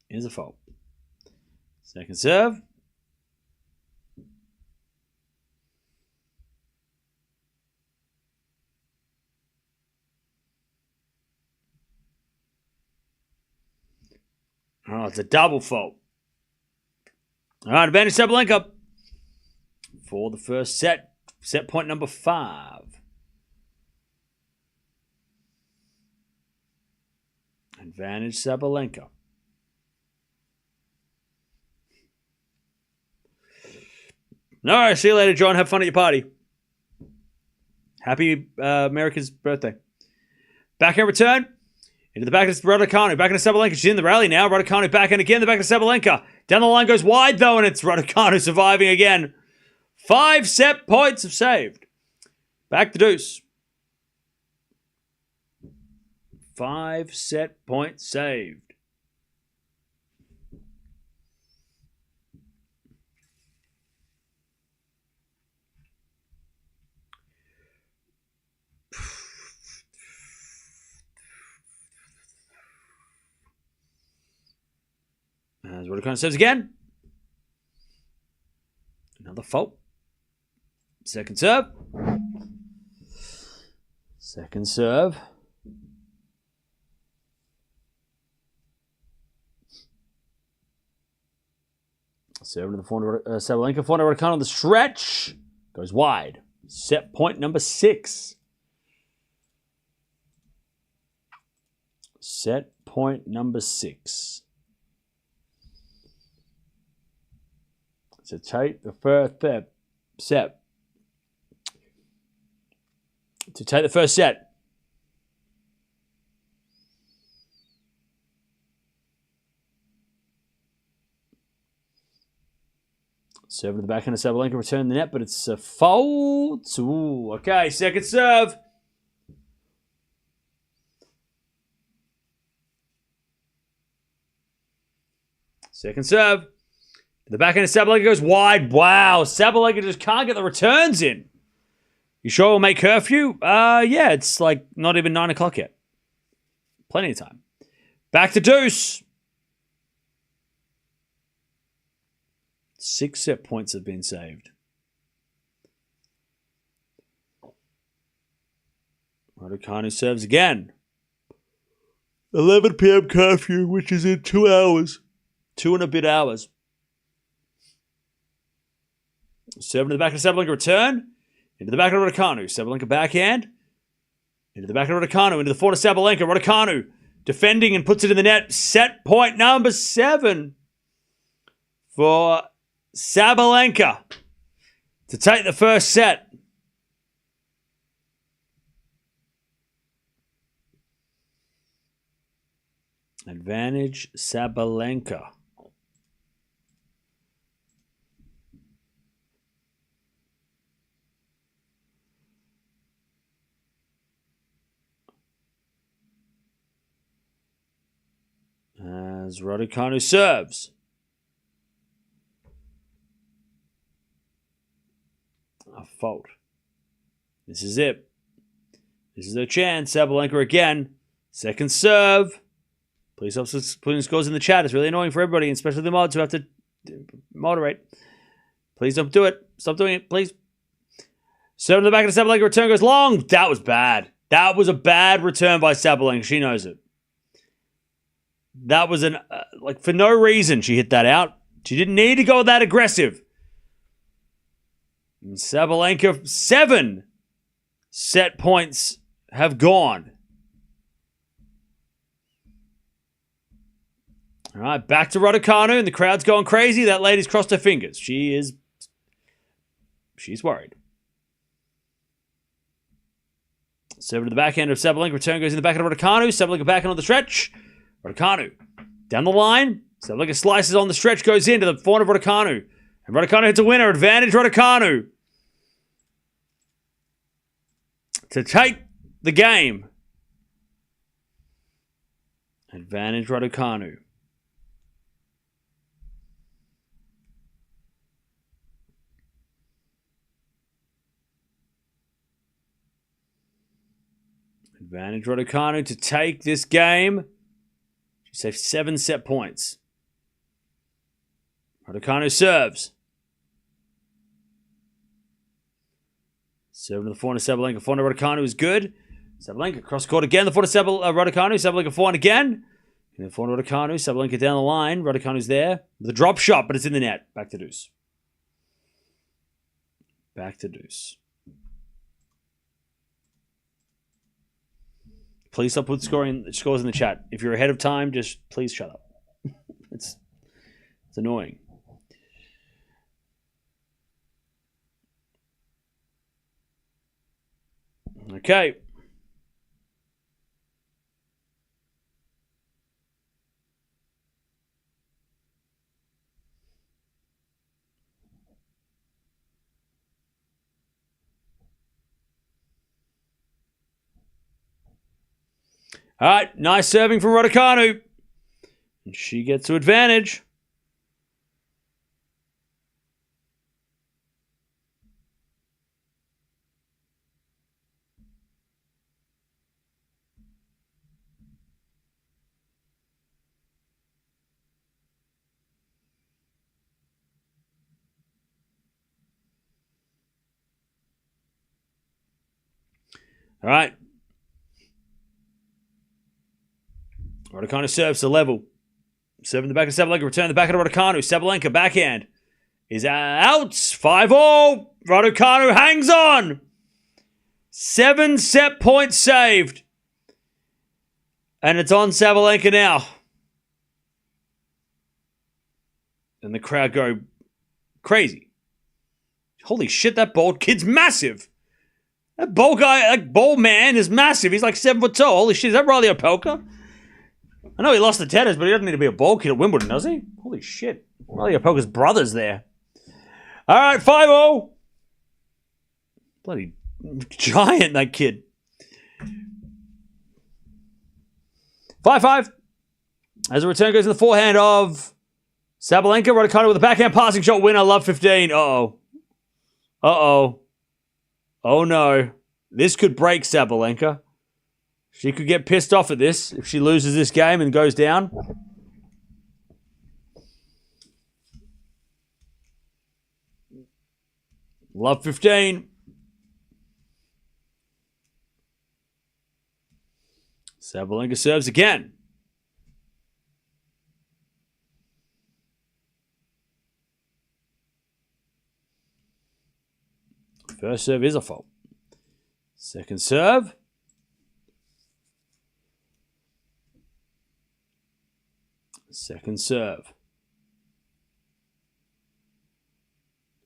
Here's a fault. Second serve. Oh, it's a double fault. All right, advantage Sabalenka for the first set. Set point number 5. Advantage Sabalenka. All right, see you later, John. Have fun at your party. Happy America's birthday. Backhand return. Into the back of Raducanu. Back into Sabalenka. She's in the rally now. Raducanu backhand again. The back of Sabalenka. Down the line goes wide, though, and it's Raducanu surviving again. 5 set points have saved. Back to deuce. 5 set points saved. As Raducanu serves again. Another fault. Second serve. Second serve. Serving to the forehand, Sabalenka. Forehand Raducanu on the stretch. Goes wide. Set point number 6. Set point number 6. So take the first set. To take the first set. Serve to the backhand of Sabalenka, return the net, but it's a fault. Ooh, okay, second serve. Second serve. The backhand of Sabalenka goes wide. Wow, Sabalenka just can't get the returns in. You sure we'll make curfew? Yeah, it's like not even 9 o'clock yet. Plenty of time. Back to deuce. 6 set points have been saved. Raducanu serves again. 11 p.m. curfew, which is in 2 hours. 2 and a bit hours. Serving to the back of Sabalenka, return. Into the back of Raducanu. Sabalenka backhand. Into the back of Raducanu. Into the forehand of Sabalenka. Raducanu defending and puts it in the net. Set point number 7 for Sabalenka to take the first set. Advantage Sabalenka. As Raducanu serves. A fault. This is it. This is their chance. Sabalenka again. Second serve. Please stop putting scores in the chat. It's really annoying for everybody, especially the mods who have to moderate. Please don't do it. Stop doing it, please. Serve to the back of the Sabalenka. Return goes long. That was bad. That was a bad return by Sabalenka. She knows it. That was an, for no reason she hit that out. She didn't need to go that aggressive. And Sabalenka, 7 set points have gone. All right, back to Raducanu, and the crowd's going crazy. That lady's crossed her fingers. She's worried. Serve to the backhand of Sabalenka. Return goes in the back of Raducanu. Sabalenka backhand on the stretch. Raducanu down the line. Sabalenka slices on the stretch, goes into the forehand of Raducanu. And Raducanu hits a winner. Advantage Raducanu to take the game. Advantage Raducanu. Advantage Raducanu to take this game. She saved 7 set points. Raducanu serves. Serving to the forehand of Sabalenka. Forehand of Raducanu is good. Sabalenka cross court again. The forehand of Raducanu. Sabalenka forehand again. And then forehand of Raducanu. Sabalenka down the line. Raducanu's there. With a drop shot, but it's in the net. Back to deuce. Back to deuce. Please stop putting scores in the chat. If you're ahead of time, just please shut up. It's annoying. Okay. All right, nice serving from Raducanu. And she gets to advantage. All right. Raducanu serves to level. Serve in the back of Sabalenka. Return the back of Raducanu. Sabalenka backhand is out. 5-all. Raducanu hangs on. 7 set points saved. And it's on Sabalenka now. And the crowd go crazy. Holy shit, that bald kid's massive. That bald guy, that bald man is massive. He's like 7 foot tall. Holy shit, is that Riley Opelka? I know he lost the tennis, but he doesn't need to be a bald kid at Wimbledon, does he? Holy shit. Riley Opelka's brother's there. All right, 5-0. Bloody giant, that kid. 5-5. As the return goes to the forehand of Sabalenka. Raducanu with a backhand passing shot winner. Love 15. Uh-oh. Uh-oh. Oh, no. This could break Sabalenka. She could get pissed off at this if she loses this game and goes down. Love 15. Sabalenka serves again. First serve is a fault. Second serve. Second serve.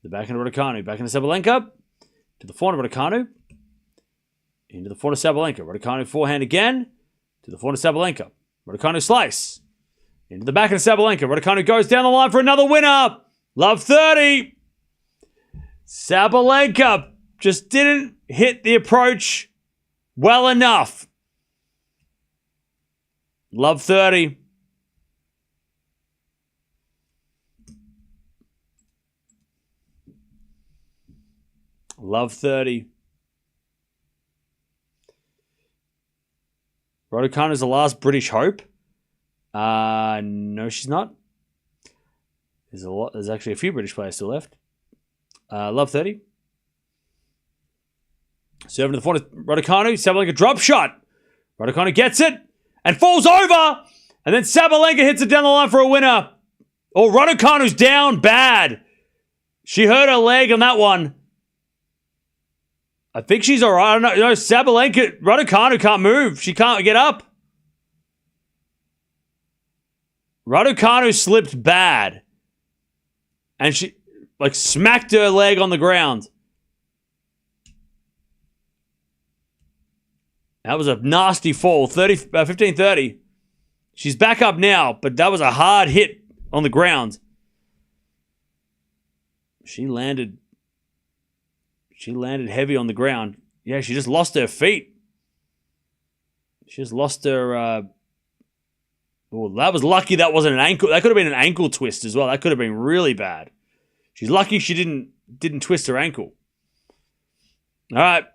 The backhand of Raducanu. Backhand of Sabalenka. To the forehand of Raducanu. Into the forehand of Sabalenka. Raducanu forehand again. To the forehand of Sabalenka. Raducanu slice. Into the backhand of Sabalenka. Raducanu goes down the line for another winner. Love 30. Sabalenka just didn't hit the approach well enough. Love 30. Love 30. Raducanu is the last British hope. No, she's not. There's actually a few British players still left. Love 30. Serving to the front of Raducanu. Sabalenka drop shot. Raducanu gets it and falls over. And then Sabalenka hits it down the line for a winner. Oh, Raducanu's down bad. She hurt her leg on that one. I think she's all right. I don't know. You know, Sabalenka, Raducanu can't move. She can't get up. Raducanu slipped bad. And she, like, smacked her leg on the ground. That was a nasty fall. 15-30. She's back up now, but that was a hard hit on the ground. She landed heavy on the ground. Yeah, she just lost her feet. She just lost her... that was lucky that wasn't an ankle. That could have been an ankle twist as well. That could have been really bad. She's lucky she didn't twist her ankle. All right.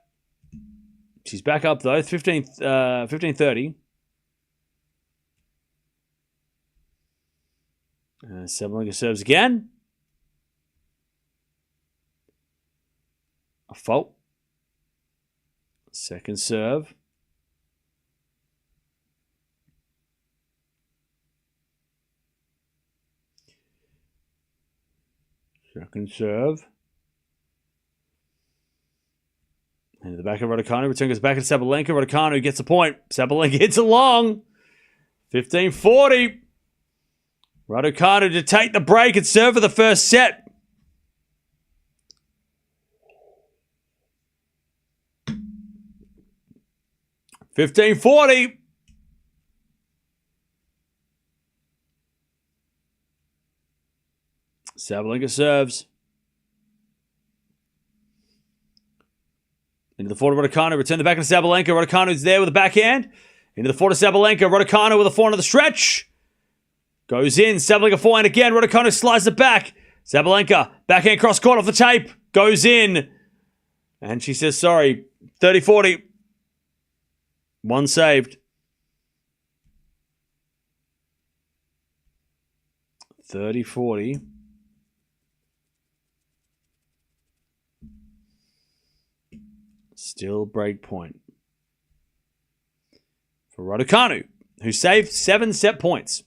She's back up, though. 15-30. Sabalenka serves again. A fault. Second serve. Second serve. Into the back of Raducanu. Return goes back to Sabalenka. Raducanu gets a point. Sabalenka hits it long. 15-40. Raducanu to take the break and serve for the first set. $15-40. Sabalenka serves. Into the forward of Raducanu. Return the back of Sabalenka. Raducanu's there with a backhand. Into the forward of Sabalenka. Raducanu with a forehand of the stretch. Goes in. Sabalenka forehand again. Raducanu slides it back. Sabalenka. Backhand cross court off the tape. Goes in. And she says sorry. 30-40. One saved. 30-40. Still break point. for Raducanu, who saved 7 set points.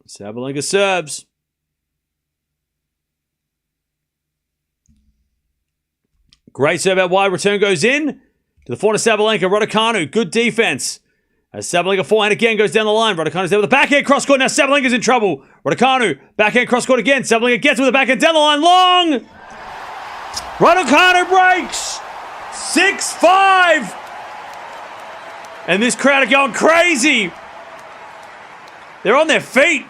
Sabalenka serves. Great serve out wide. Return goes in to the forehand of Sabalenka. Raducanu, good defense. As Sabalenka forehand again goes down the line. Raducanu's there with the backhand cross court. Now Sabalenka's in trouble. Raducanu, backhand cross court again. Sabalenka gets with the backhand down the line. Long! Raducanu breaks! 6-5! And this crowd are going crazy. They're on their feet.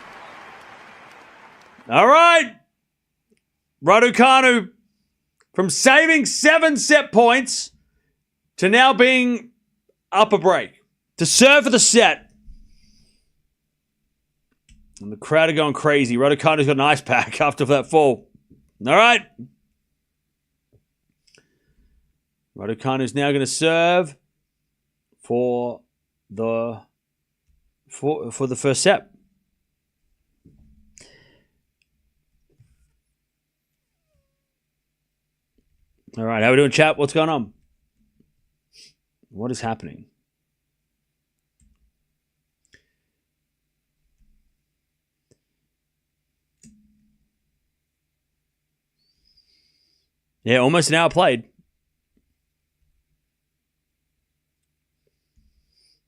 All right. Raducanu, from saving 7 set points to now being up a break. To serve for the set. And the crowd are going crazy. Raducanu's got an ice pack after that fall. All right. Raducanu's now going to serve for the first set. All right, how are we doing, chat? What's going on? What is happening? Yeah, almost an hour played.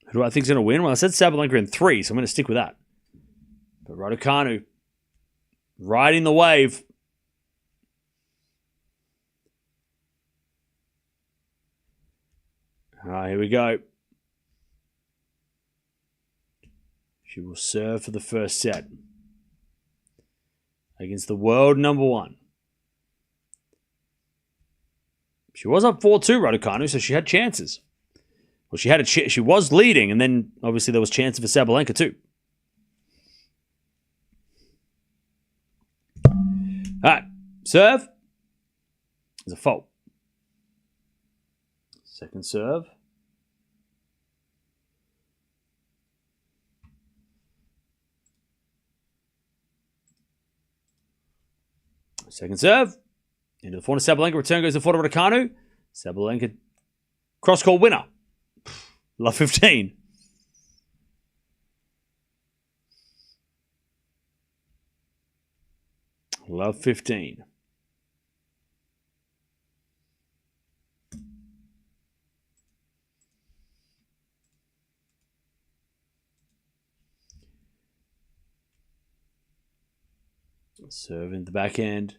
Who do I think is going to win? Well, I said Sabalenka in 3, so I'm going to stick with that. But Raducanu riding the wave. All right, here we go. She will serve for the first set against the world number 1. She was up 4-2, Raducanu, so she had chances. Well, she was leading, and then obviously there was chances for Sabalenka too. All right, serve is a fault. Second serve. Second serve. Into the forehand of Sabalenka. Return goes to the forehand of Raducanu. Sabalenka cross-court winner. Love 15. Love 15. Serve in the backhand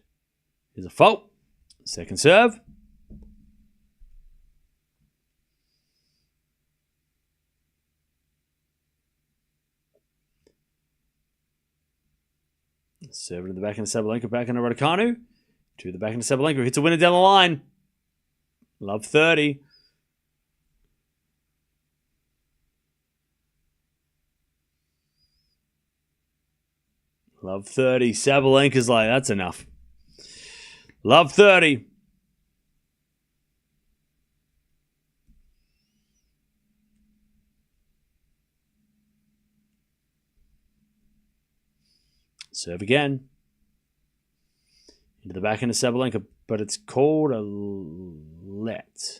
is a fault. Second serve. Serve to the backhand of Sabalenka, backhand of Raducanu. To the backhand of Sabalenka, who hits a winner down the line. Love 30. Love 30. Sabalenka's like, that's enough. Love 30. Serve again. Into the backhand of Sabalenka, but it's called a let.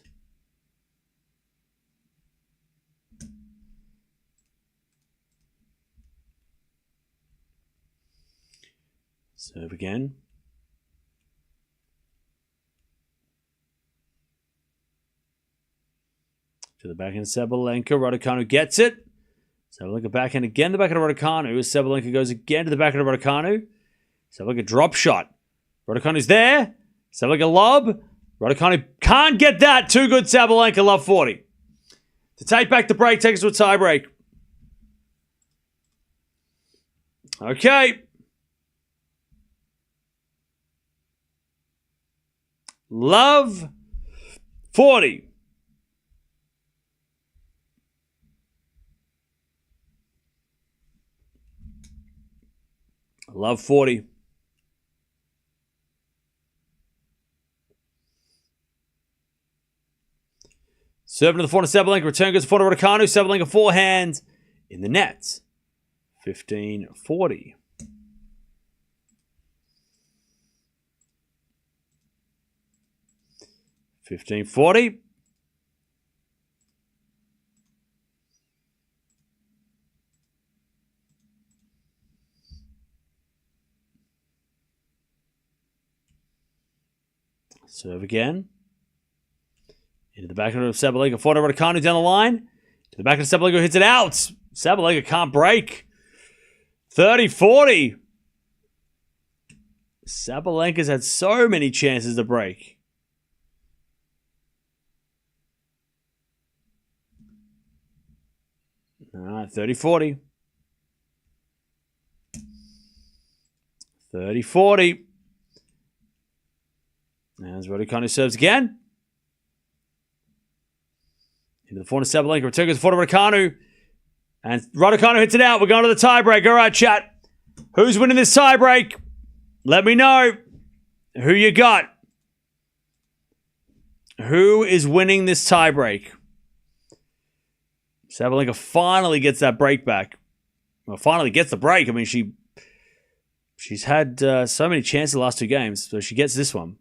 Serve again. To the backhand of Sabalenka. Raducanu gets it. Sabalenka backhand again. The backhand of Raducanu. Sabalenka goes again to the backhand of Raducanu. Sabalenka drop shot. Raducanu's there. Sabalenka lob. Raducanu can't get that. Too good, Sabalenka. Love 40. To take back the break, take us to a tie break. Okay. Love 40. Love 40. Serving to the forehand of Sabalenka. Return goes to forehand of Raducanu. Sabalenka forehand in the net. 15-40. 15-40. Serve again. Into the back of Sabalenka. Forehand Raducanu down the line. To the back of Sabalenka, hits it out. Sabalenka can't break. 30-40. Sabalenka's had so many chances to break. All right, 30-40. 30-40. As Raducanu serves again. Into the forehand of Sabalenka. Return goes to the forehand of Raducanu. And Raducanu hits it out. We're going to the tiebreak. All right, chat. Who's winning this tiebreak? Let me know who you got. Who is winning this tiebreak? Sabalenka finally gets that break back. Well, finally gets the break. I mean, she's had so many chances the last two games, so she gets this one.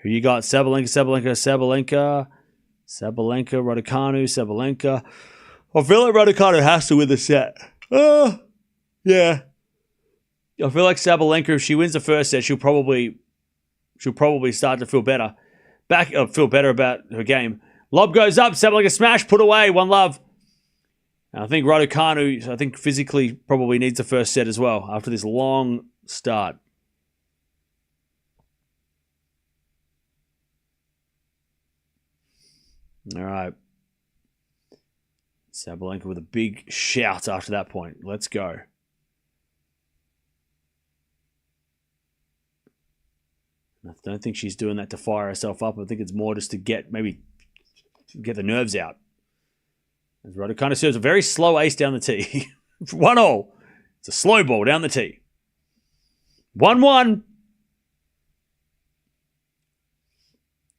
Who you got? Sabalenka, Raducanu, Sabalenka. I feel like Raducanu has to win the set. Yeah. I feel like Sabalenka, if she wins the first set, she'll probably start to feel better. Feel better about her game. Lob goes up, Sabalenka smash, put away, 1-love. And I think Raducanu, physically probably needs the first set as well after this long start. All right. Sabalenka with a big shout after that point. Let's go. I don't think she's doing that to fire herself up. I think it's more just to get the nerves out. As Raducanu serves a very slow ace down the tee. 1-all. It's a slow ball down the tee. 1-1.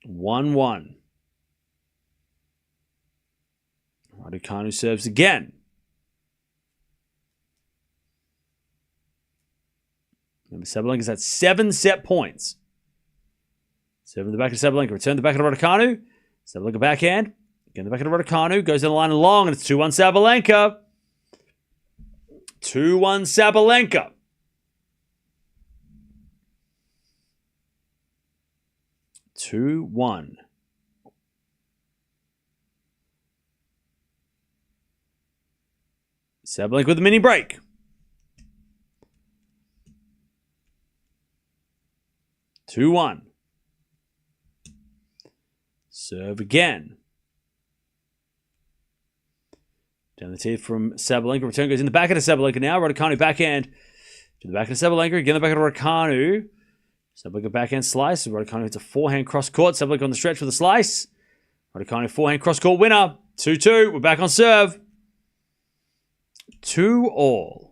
1-1. Raducanu serves again. Remember, Sabalenka's at 7 set points. Serve in the back of Sabalenka. Return the back of Raducanu. Sabalenka backhand. Again, the back of Raducanu. Goes down the line and long, and it's 2-1 Sabalenka. 2-1 Sabalenka. Sabalenka with a mini break. 2-1. Serve again. Down the tee from Sabalenka. Return goes in the back of the Sabalenka now. Raducanu backhand to the back of the Sabalenka. Again, the back of Raducanu. Sabalenka backhand slice. Raducanu hits a forehand cross court. Sabalenka on the stretch with a slice. Raducanu forehand cross court winner. 2-2. We're back on serve. 2-all.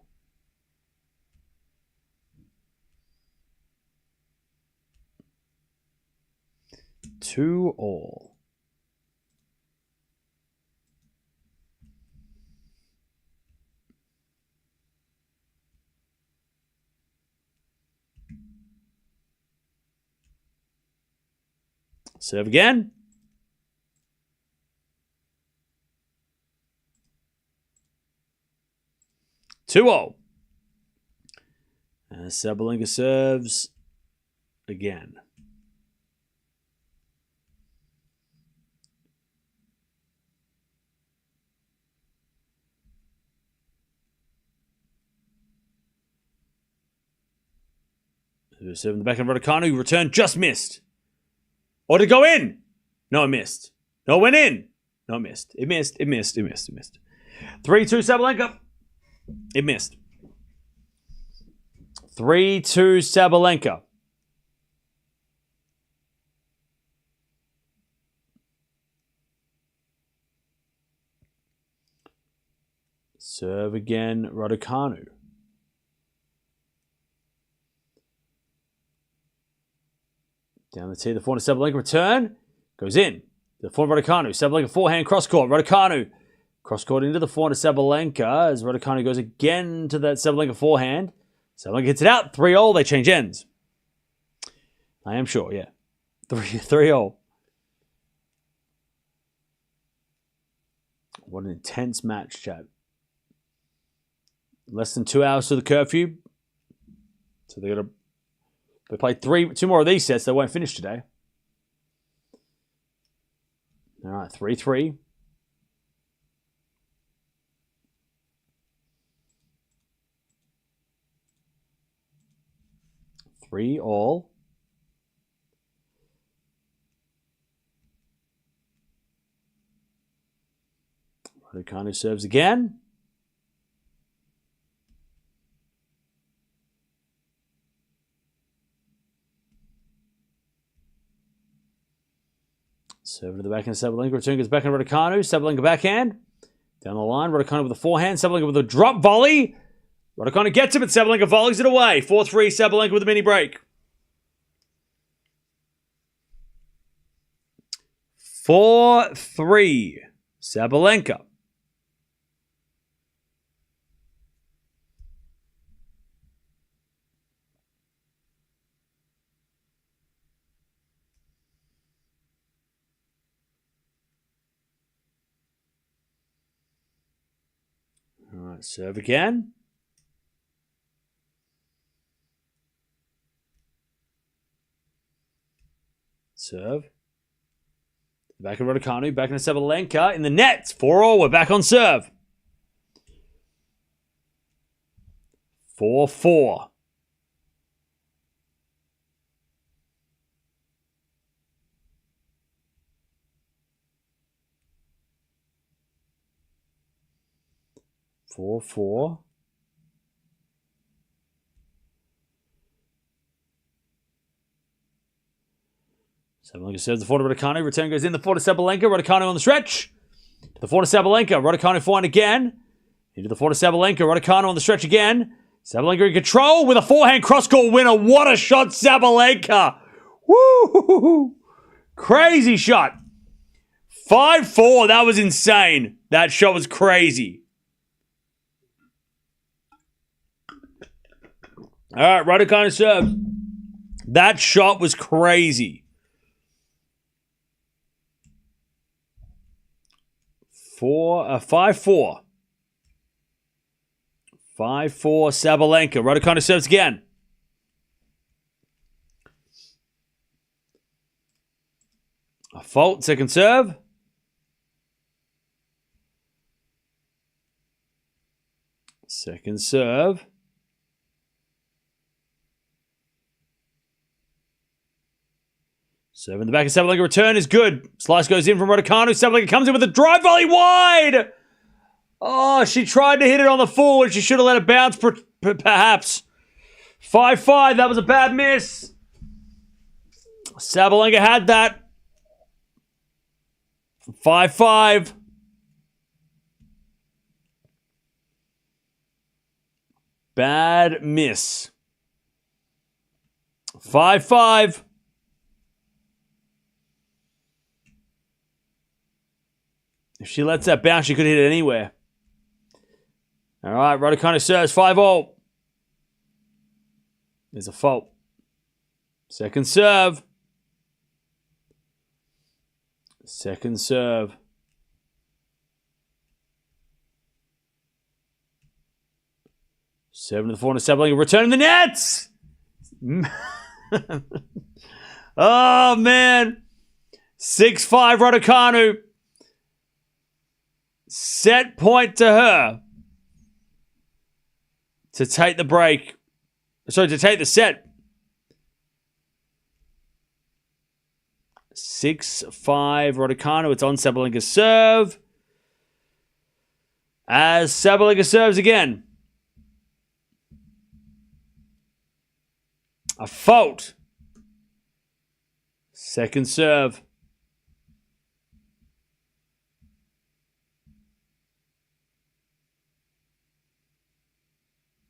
Serve again. Two-all. And Sabalenka serves again. Serve in the back of Raducanu. Return just missed. Or to go in. No, it missed. No, it went in. No, it missed. It missed. 3-2 Sabalenka. It missed. 3-2 Sabalenka. Serve again, Raducanu. Down the tee, the forehand of Sabalenka return. Goes in. The forehand of Raducanu. Sabalenka forehand cross court. Raducanu. Cross court into the forehand of Sabalenka as Raducanu goes again to that Sabalenka forehand. Sabalenka hits it out. 3-all. They change ends. I am sure, yeah. 3-all. What an intense match, chat. Less than 2 hours to the curfew. So they play two more of these sets. They won't finish today. All right, 3-3. Three all. Raducanu serves again. Serve to the backhand, Sabalenka. Return goes backhand, Raducanu. Sabalenka backhand. Down the line, Raducanu with a forehand. Sabalenka with a drop volley. Raducanu gets him, but Sabalenka volleys it away. 4-3, Sabalenka with a mini break. 4-3, Sabalenka. All right, serve again. Serve. Back in Raducanu, back in Sabalenka in the net. 4-all, we're back on serve. 4-4. Sabalenka serves the 4 to Raducanu. Return goes in. The 4 to Sabalenka. Raducanu on the stretch. The 4 to Sabalenka. Raducanu forehand again. Into the 4 to Sabalenka. Raducanu on the stretch again. Sabalenka in control with a forehand cross-court winner. What a shot, Sabalenka. Woo! Crazy shot. 5-4. That was insane. That shot was crazy. All right, Raducanu serves. That shot was crazy. 5-4. 5-4, Sabalenka. Raducanu serves again. A fault, second serve. Second serve. Serve in the back of Sabalenka. Return is good. Slice goes in from Raducanu. Sabalenka comes in with a drive volley wide. Oh, she tried to hit it on the full and she should have let it bounce, perhaps. 5-5. That was a bad miss. Sabalenka had that. 5-5. Bad miss. 5-5. If she lets that bounce, she could hit it anywhere. All right, Raducanu serves 5-all. There's a fault. Second serve. Second serve. Seven to the 4 to Sabalenka. Return in the nets. Oh, man. 6-5 Raducanu. Set point to her to take the break. Sorry, to take the set. 6-5 Raducanu. It's on Sabalenka's serve. As Sabalenka serves again. A fault. Second serve.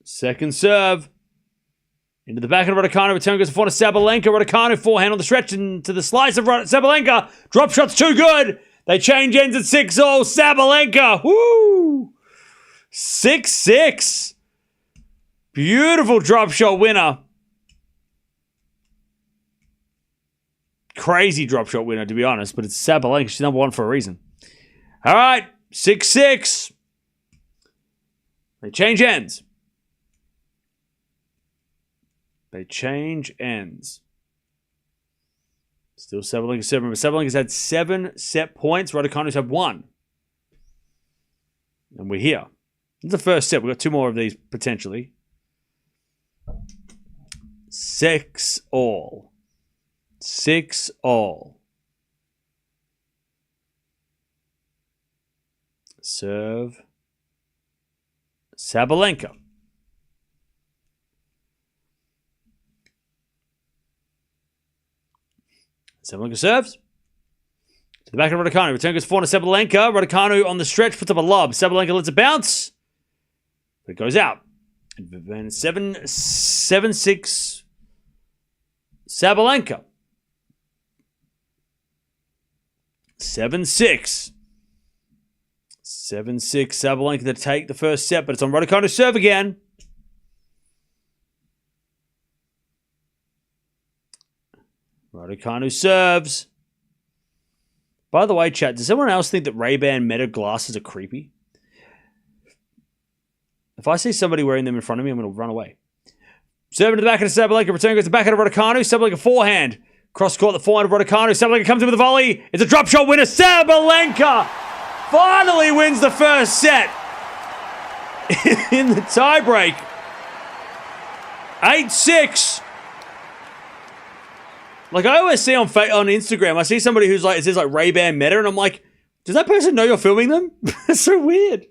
Second serve. Into the back of Raducanu. Return goes for Sabalenka. Raducanu forehand on the stretch into the slice of Sabalenka. Drop shot's too good. They change ends at 6-all. Sabalenka. Woo! 6-6. Beautiful drop shot winner. Crazy drop shot winner, to be honest. But it's Sabalenka. She's number one for a reason. All right. 6-6. They change ends. Still Sabalenka 7. Remember, Sabalenka's had 7 set points. Raducanu's had 1. And we're here. This is the first set. We've got 2 more of these potentially. 6-all. 6-all. Serve. Sabalenka. Sabalenka serves. To the back of Raducanu. Return goes forward to Sabalenka. Raducanu on the stretch puts up a lob. Sabalenka lets it bounce. But it goes out. 7-6. Sabalenka. 7-6. 7-6. Sabalenka to take the first set, but it's on Raducanu's serve again. Raducanu serves. By the way, chat, does anyone else think that Ray-Ban Meta glasses are creepy? If I see somebody wearing them in front of me, I'm going to run away. Serving to the back of Sabalenka. Return goes to the back of Raducanu. Sabalenka forehand. Cross court, the forehand of Raducanu. Sabalenka comes in with a volley. It's a drop shot winner. Sabalenka finally wins the first set in the tiebreak. 8-6. Like I always see on Instagram, I see somebody who's like, it says like Ray-Ban Meta, and I'm like, does that person know you're filming them? It's so weird.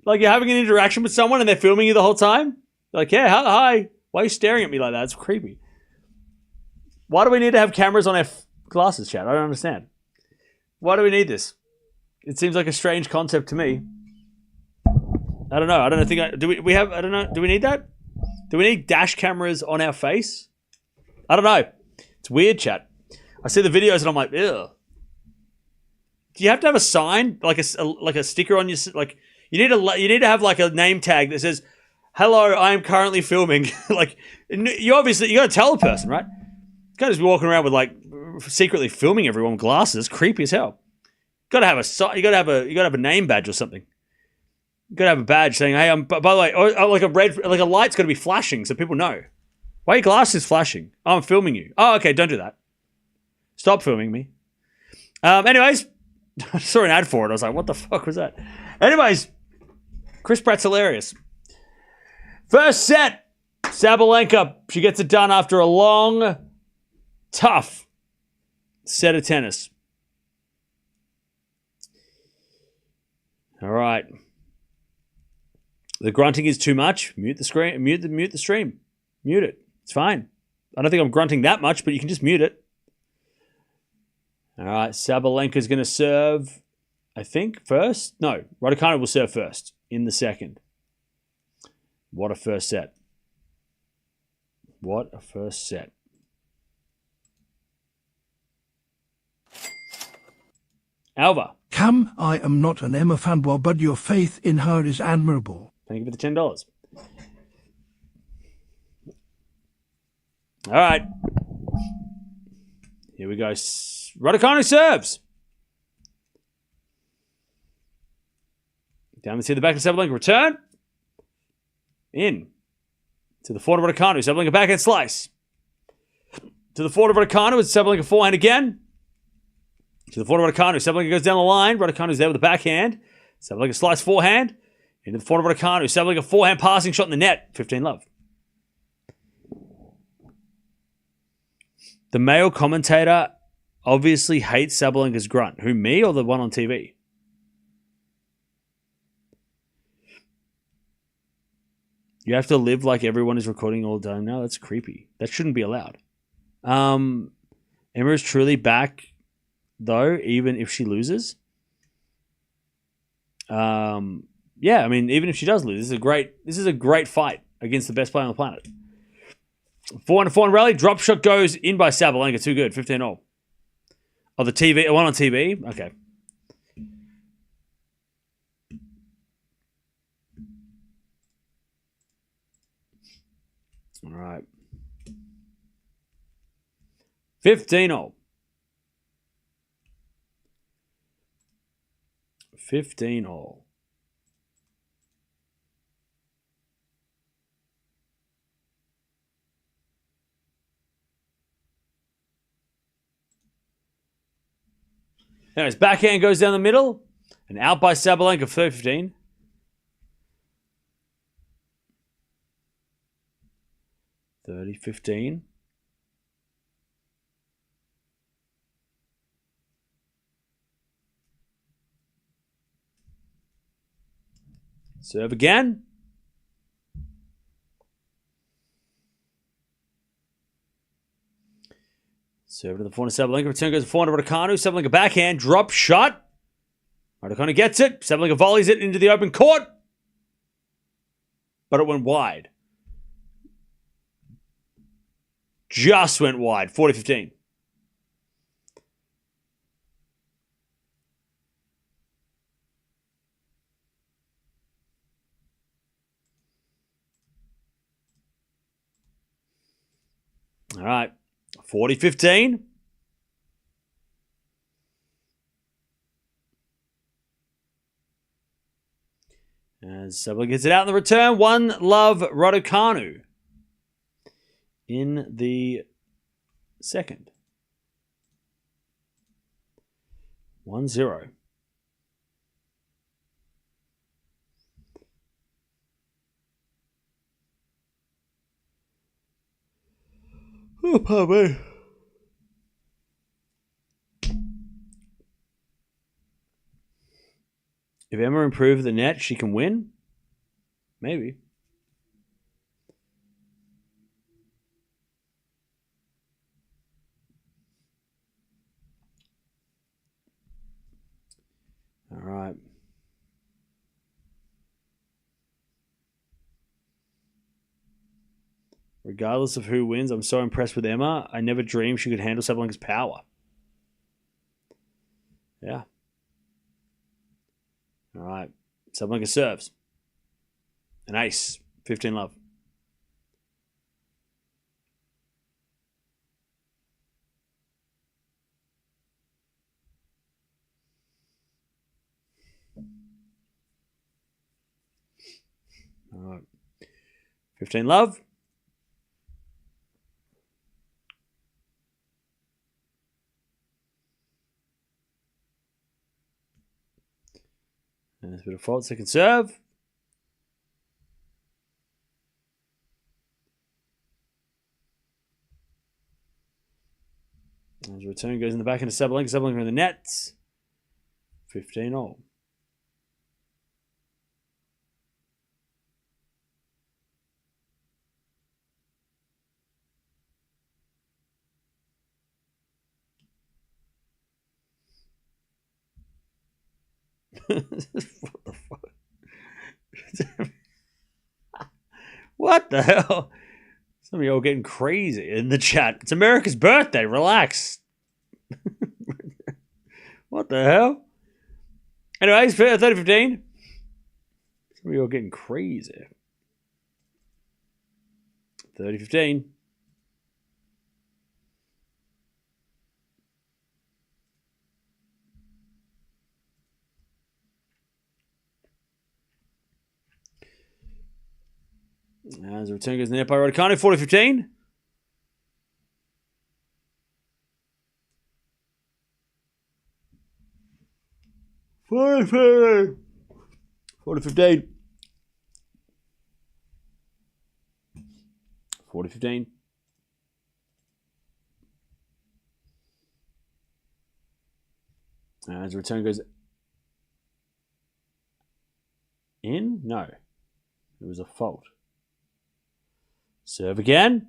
Like you're having an interaction with someone and they're filming you the whole time. They're like, yeah, hi. Why are you staring at me like that? It's creepy. Why do we need to have cameras on our glasses, chat? I don't understand. Why do we need this? It seems like a strange concept to me. I don't know. I don't think do we have, I don't know. Do we need that? Do we need dash cameras on our face? I don't know. It's weird, chat. I see the videos and I'm like, ew. Do you have to have a sign, like a sticker on your, like you need to have like a name tag that says, "Hello, I am currently filming." Like you got to tell the person, right? You can't just be walking around with like secretly filming everyone with glasses. It's creepy as hell. You got to have a name badge or something. You got to have a badge saying, "Hey, I'm." By the way, or like a light's got to be flashing so people know. Why are your glasses flashing? Oh, I'm filming you. Oh, okay, don't do that. Stop filming me. Anyways, I saw an ad for it. I was like, what the fuck was that? Anyways, Chris Pratt's hilarious. First set, Sabalenka. She gets it done after a long, tough set of tennis. All right. The grunting is too much. Mute the screen. Mute the stream. Mute it. It's fine. I don't think I'm grunting that much, but you can just mute it. All right, Sabalenka's going to serve, I think, first. No, Raducanu will serve first in the second. What a first set. What a first set. Alva. Come, I am not an Emma fanboy, but your faith in her is admirable. Thank you for the $10. All right. Here we go. Raducanu serves. Down to the back of Sabalenka. Return. In. To the forward of Raducanu. Sabalenka backhand slice. To the forward of Raducanu. It's Sabalenka forehand again. To the forward of Raducanu. Sabalenka goes down the line. Raducanu's there with the backhand. Sabalenka slice forehand. Into the forward of Raducanu. Sabalenka forehand passing shot in the net. 15-love. The male commentator obviously hates Sabalenka's grunt. Who, me or the one on TV? You have to live like everyone is recording all the time now? That's creepy. That shouldn't be allowed. Emma is truly back, though, even if she loses. Yeah, I mean, even if she does lose, this is a great fight against the best player on the planet. 4-4 rally. Drop shot goes in by Sabalenka. Too good. 15-all. Oh, the TV. One on TV. Okay. All right. 15-all. 15 all. Anyways, backhand goes down the middle. And out by Sabalenka, 30-15. (30-15). Serve again. Serve to the forehand of Sabalenka. Return goes to forehand of Raducanu. Sabalenka backhand. Drop shot. Raducanu gets it. Sabalenka volleys it into the open court. But it went wide. Just went wide. 40-15. All right. 40-15. As Sabalenka gets it out in the return. One love Raducanu in the second. 1-0. Oh, pardon me. If Emma improves the net, she can win? Maybe. All right. Regardless of who wins, I'm so impressed with Emma. I never dreamed she could handle Sabalenka's power. Yeah. All right. Sabalenka serves. An ace. 15 love. All right. 15 love. And there's a bit of fault. Second serve. As a return goes in the back into Sabalenka. Sabalenka in the nets. 15 all. What the fuck? What the hell? Some of y'all getting crazy in the chat. It's America's birthday. Relax. What the hell? Anyways, 30-15. Some of y'all getting crazy. 30-15. As the return goes in the net by Raducanu, 40-15. $40-15. 40-15. As the return goes in? No. It was a fault. Serve again.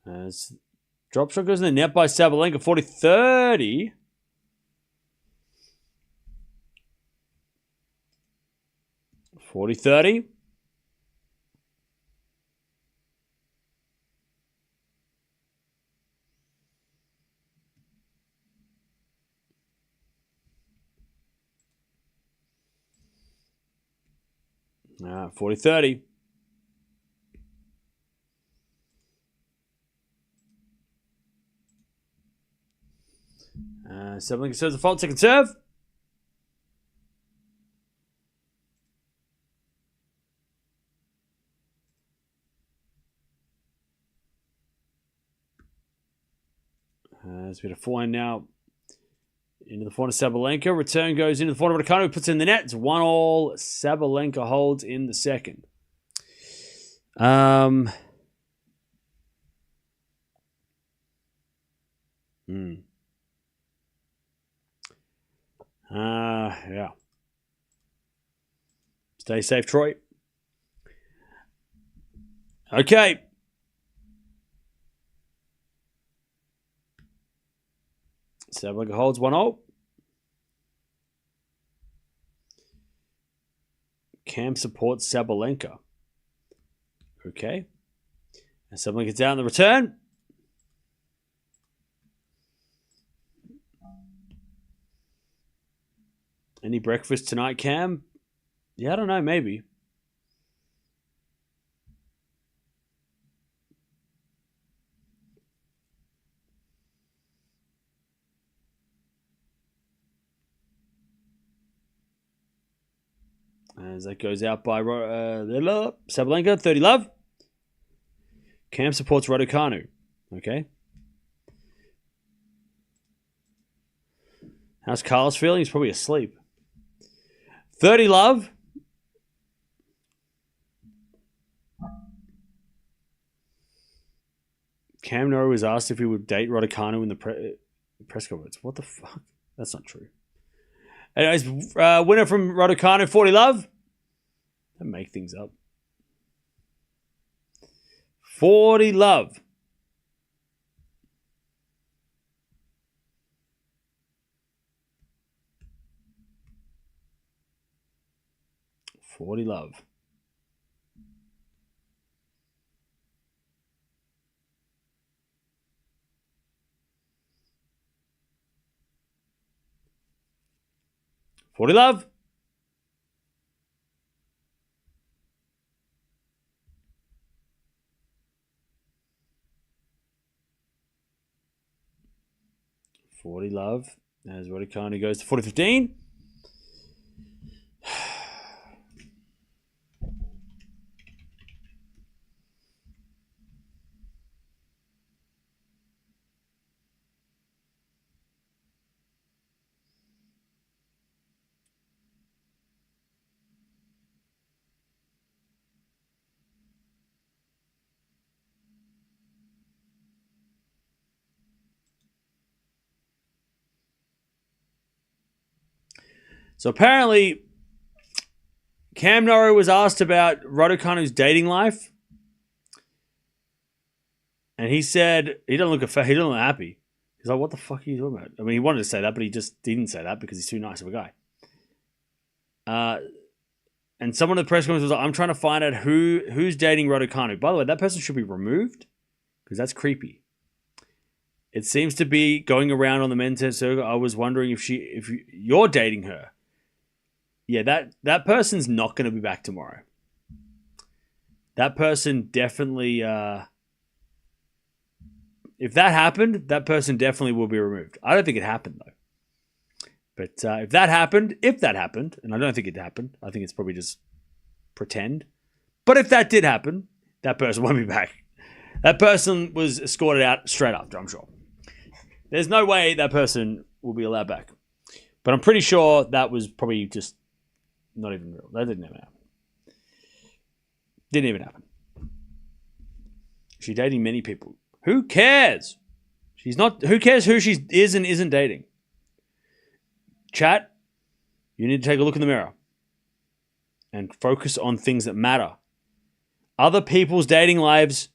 As drop shot goes in the net by Sabalenka, 40-30. (40-30). All right, 40-30. Sabalenka serves the fault. Second serve. It's been a forehand now. Into the forehand of Sabalenka. Return goes into the forehand of Raducanu. Puts it in the net. It's 1-1. Sabalenka holds in the second. Yeah. Stay safe, Troy. Okay. Sabalenka holds 1-0. Cam supports Sabalenka. Okay. And Sabalenka gets out in the return. Any breakfast tonight, Cam? Yeah, I don't know, maybe. As that goes out by Sabalenka, 30 love. Cam supports Raducanu. Okay. How's Carlos feeling? He's probably asleep. 30 love. Cam Norrie was asked if he would date Raducanu in the press conference. What the fuck? That's not true. Anyways, winner from Raducanu, 40 love. Don't make things up. 40 love. $40 love. $40 love. $40 love. As Raducanu goes to 40-15. So apparently, Cam Norrie was asked about Raducanu's dating life, and he said he doesn't look happy. He's like, "What the fuck are you talking about?" I mean, he wanted to say that, but he just didn't say that because he's too nice of a guy. And someone at the press conference was like, "I'm trying to find out who's dating Raducanu." By the way, that person should be removed because that's creepy. It seems to be going around on the men's tennis circuit. I was wondering if you're dating her. Yeah, that person's not going to be back tomorrow. That person definitely, if that happened, that person definitely will be removed. I don't think it happened, though. But if that happened, and I don't think it happened, I think it's probably just pretend. But if that did happen, that person won't be back. That person was escorted out straight after, I'm sure. There's no way that person will be allowed back. But I'm pretty sure that was probably just not even real. That didn't even happen. Didn't even happen. She's dating many people. Who cares? Who cares who she is and isn't dating? Chat, you need to take a look in the mirror and focus on things that matter. Other people's dating lives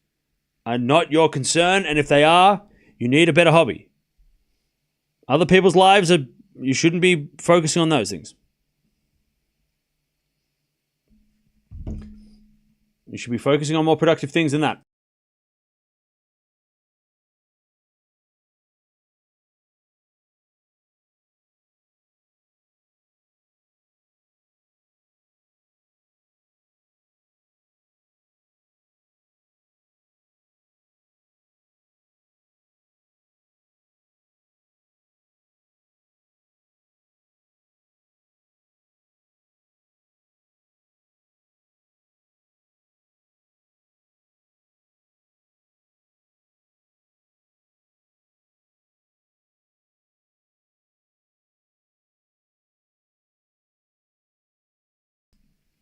are not your concern, and if they are, you need a better hobby. Other people's lives you shouldn't be focusing on those things. You should be focusing on more productive things than that.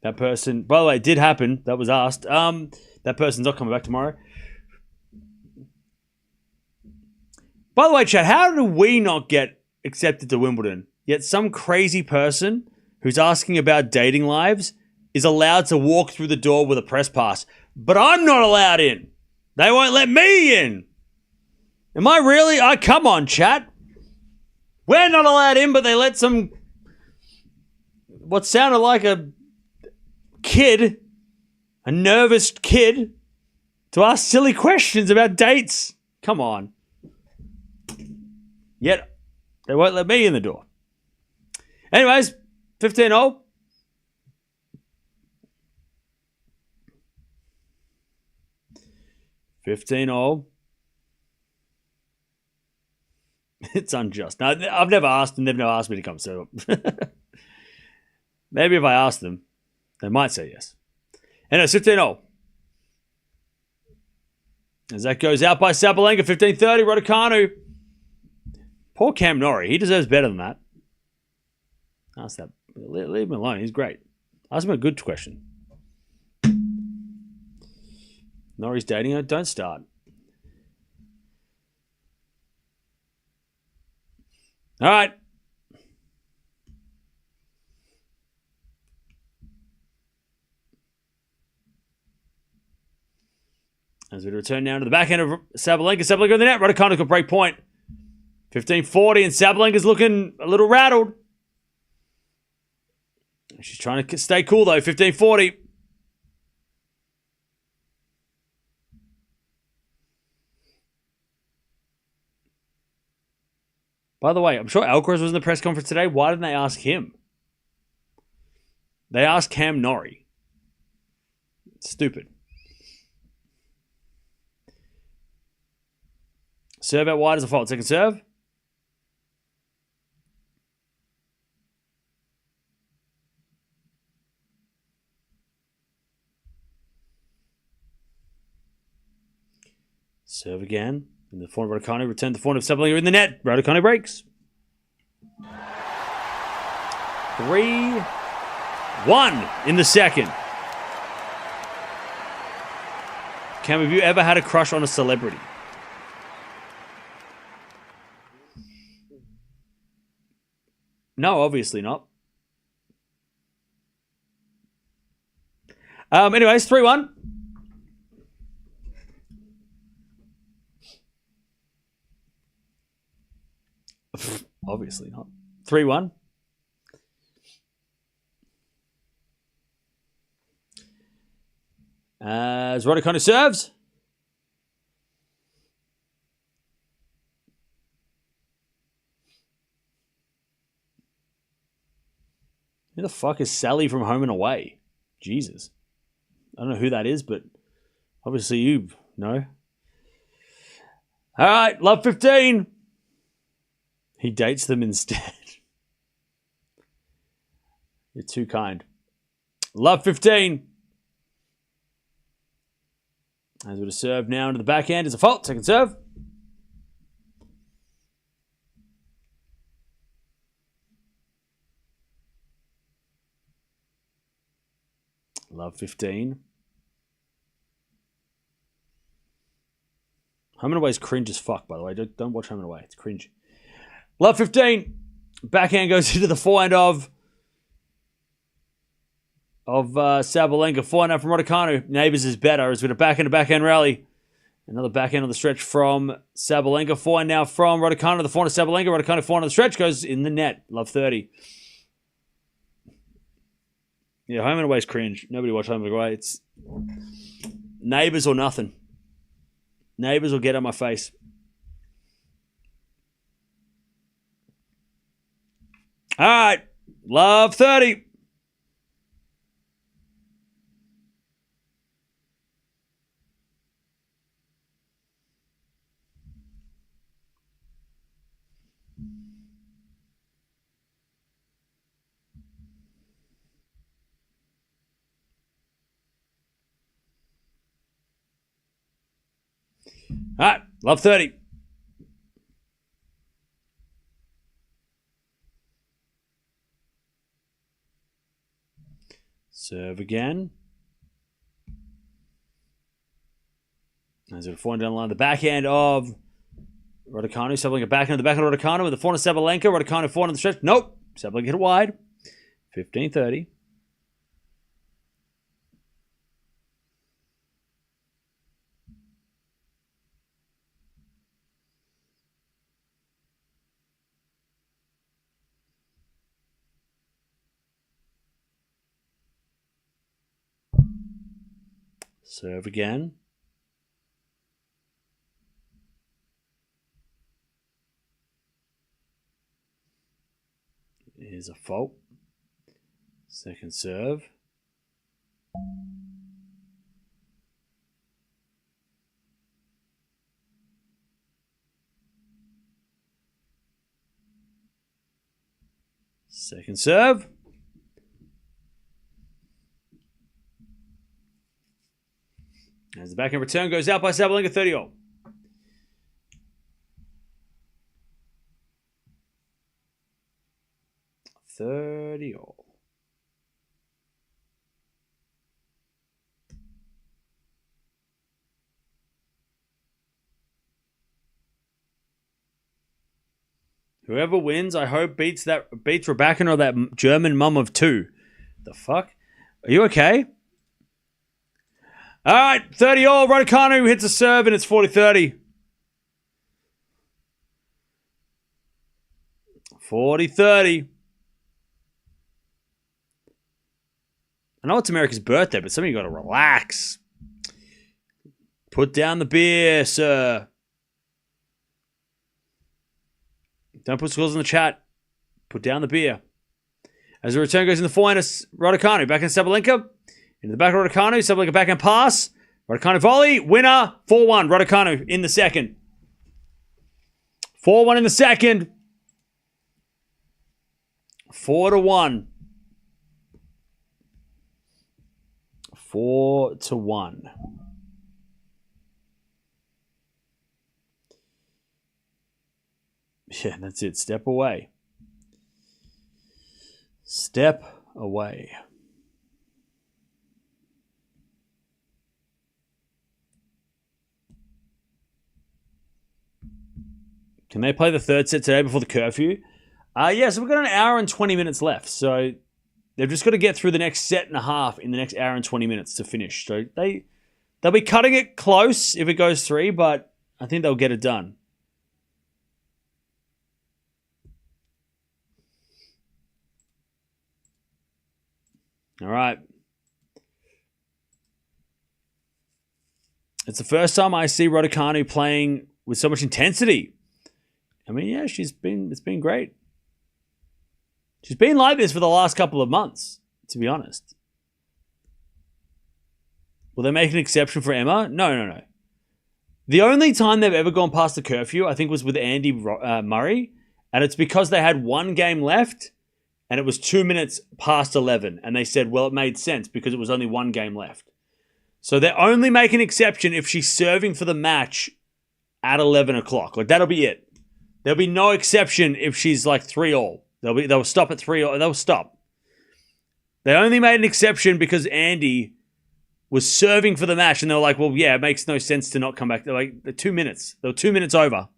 That person, by the way, it did happen. That was asked. That person's not coming back tomorrow. By the way, chat, how do we not get accepted to Wimbledon? Yet some crazy person who's asking about dating lives is allowed to walk through the door with a press pass. But I'm not allowed in. They won't let me in. Am I really? Oh, come on, chat. We're not allowed in, but they let some... what sounded like a kid, a nervous kid, to ask silly questions about dates. Come on. Yet, they won't let me in the door. Anyways, 15-0. It's unjust. No, I've never asked them. They've never asked me to come. So maybe if I ask them, they might say yes. Anyway, 15-0. As that goes out by Sabalenka, 15-30, Raducanu. Poor Cam Norrie. He deserves better than that. Ask that. Leave him alone. He's great. Ask him a good question. Norrie's dating her. Don't start. All right. As we return now to the back end of Sabalenka. Sabalenka in the net. Raducanu could break point. 15-40, and Sabalenka's looking a little rattled. She's trying to stay cool, though. 15-40. By the way, I'm sure Alcaraz was in the press conference today. Why didn't they ask him? They asked Cam Norrie. It's stupid. Serve out wide as a fault. Second serve. Serve again. And the forehand of Raducanu returned the forehand of Sabalenka in the net. Raducanu breaks. 3-1 in the second. Cam, have you ever had a crush on a celebrity? No, obviously not. Anyways, 3-1. Obviously not. 3-1. As Raducanu serves. Who the fuck is Sally from Home and Away? Jesus. I don't know who that is, but obviously you know. All right, love 15. He dates them instead. You're too kind. Love 15. As we're to serve now into the backhand is a fault. Second serve. Love 15. Home and Away is cringe as fuck, by the way. Don't watch Home and Away. It's cringe. Love 15. Backhand goes into the forehand of Sabalenka. Forehand from Raducanu. Neighbours is better as with a backhand rally. Another backhand on the stretch from Sabalenka. Forehand now from Raducanu. The forehand of Sabalenka. Raducanu forehand on the stretch goes in the net. Love 30. Yeah, Home and Away is cringe. Nobody watch Home and Away. It's Neighbours or nothing. Neighbours will get on my face. All right. Love 30. All right. Love 30. Serve again. As it forehand down the line, the backhand of Raducanu. Sabalenka backhand the backhand of Raducanu with the forehand of Sabalenka. Raducanu forehand on the stretch. Nope. Sabalenka hit it wide. 15-30. Serve again. Here's a fault. Second serve. Second serve. As the backhand return goes out by Sabalenka, 30-all. Whoever wins, I hope beats Raducanu or that German mum of two. The fuck? Are you okay? All right, 30-all. Raducanu hits a serve and it's 40-30. 40-30. I know it's America's birthday, but some of you got to relax. Put down the beer, sir. Don't put scores in the chat. Put down the beer. As the return goes in the forehand, Raducanu. Backhand Sabalenka. Into the back of Raducanu. Sabalenka backhand pass. Raducanu volley. Winner. 4-1. Raducanu in the second. 4-1 in the second. 4-1. 4-1. Yeah, that's it. Step away. Step away. Can they play the third set today before the curfew? Yeah, so we've got an hour and 20 minutes left. So they've just got to get through the next set and a half in the next hour and 20 minutes to finish. So they'll be cutting it close if it goes 3, but I think they'll get it done. All right. It's the first time I see Raducanu playing with so much intensity. I mean, yeah, it's been great. She's been like this for the last couple of months, to be honest. Will they make an exception for Emma? No. The only time they've ever gone past the curfew, I think, was with Andy Murray, and it's because they had one game left, and it was 2 minutes past 11, and they said, well, it made sense because it was only one game left. So they only make an exception if she's serving for the match at 11 o'clock. Like, that'll be it. There'll be no exception if she's like 3-all. They'll stop at 3-all. They'll stop. They only made an exception because Andy was serving for the match, and they were like, well, yeah, it makes no sense to not come back. They're like, they're 2 minutes. They were 2 minutes over.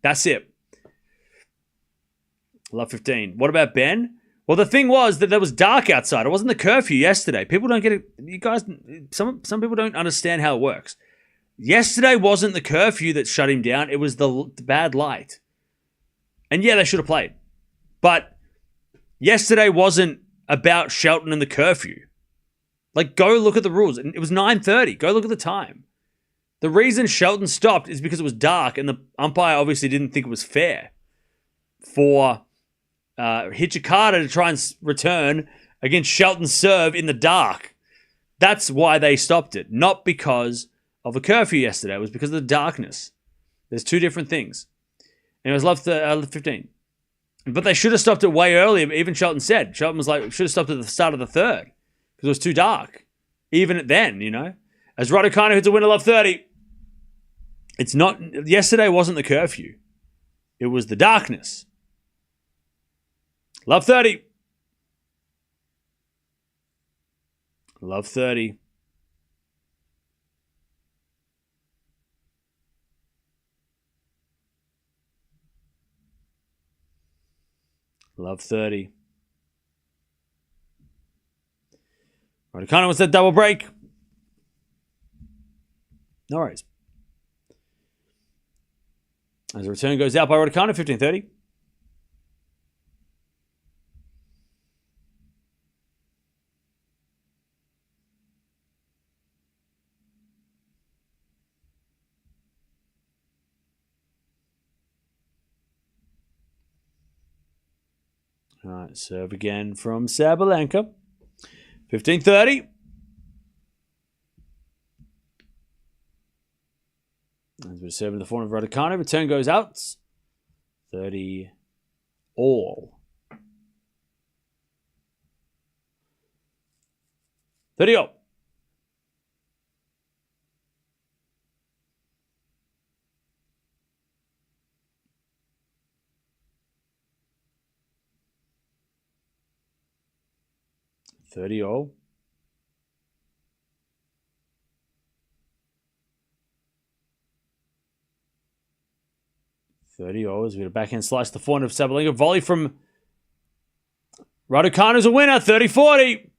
That's it. Love 15. What about Ben? Well, the thing was that there was dark outside. It wasn't the curfew yesterday. People don't get it. You guys, some people don't understand how it works. Yesterday wasn't the curfew that shut him down. It was the bad light. And yeah, they should have played. But yesterday wasn't about Shelton and the curfew. Like, go look at the rules. It was 9:30. Go look at the time. The reason Shelton stopped is because it was dark, and the umpire obviously didn't think it was fair for Hijikata to try and return against Shelton's serve in the dark. That's why they stopped it. Not because of the curfew yesterday. It was because of the darkness. There's two different things. Anyways, love 15. But they should have stopped it way earlier. Even Shelton said. Shelton was like, should have stopped at the start of the third because it was too dark. Even then, you know. As Raducanu hits a winner, love 30. It's not, yesterday wasn't the curfew. It was the darkness. Love 30. Love 30. Love 30. Raducanu wants that double break. No worries. As the return goes out by Raducanu, 15-30. All right, serve again from Sabalenka. 15-30. As we're serving the form of Raducanu, return goes out. 30 all. 30 all. $30. 30 as we get a backhand slice to the forehand of Sabalenka. Volley from Raducanu's a winner. 30-40.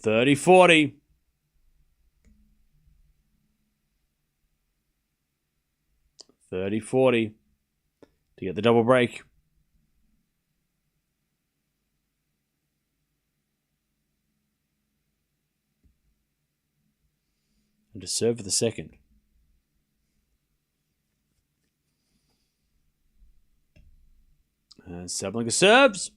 30-40. 30-40 to get the double break. And to serve for the second. And Sabalenka serves.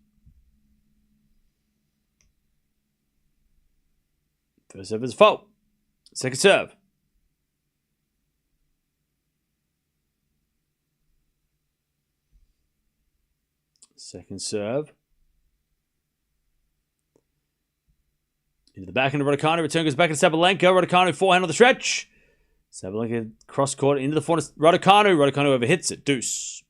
First serve is a fault. Second serve. Second serve. Into the backhand of Raducanu. Return goes back to Sabalenka. Raducanu forehand on the stretch. Sabalenka cross court into the forehand. Raducanu. Raducanu overhits it. Deuce.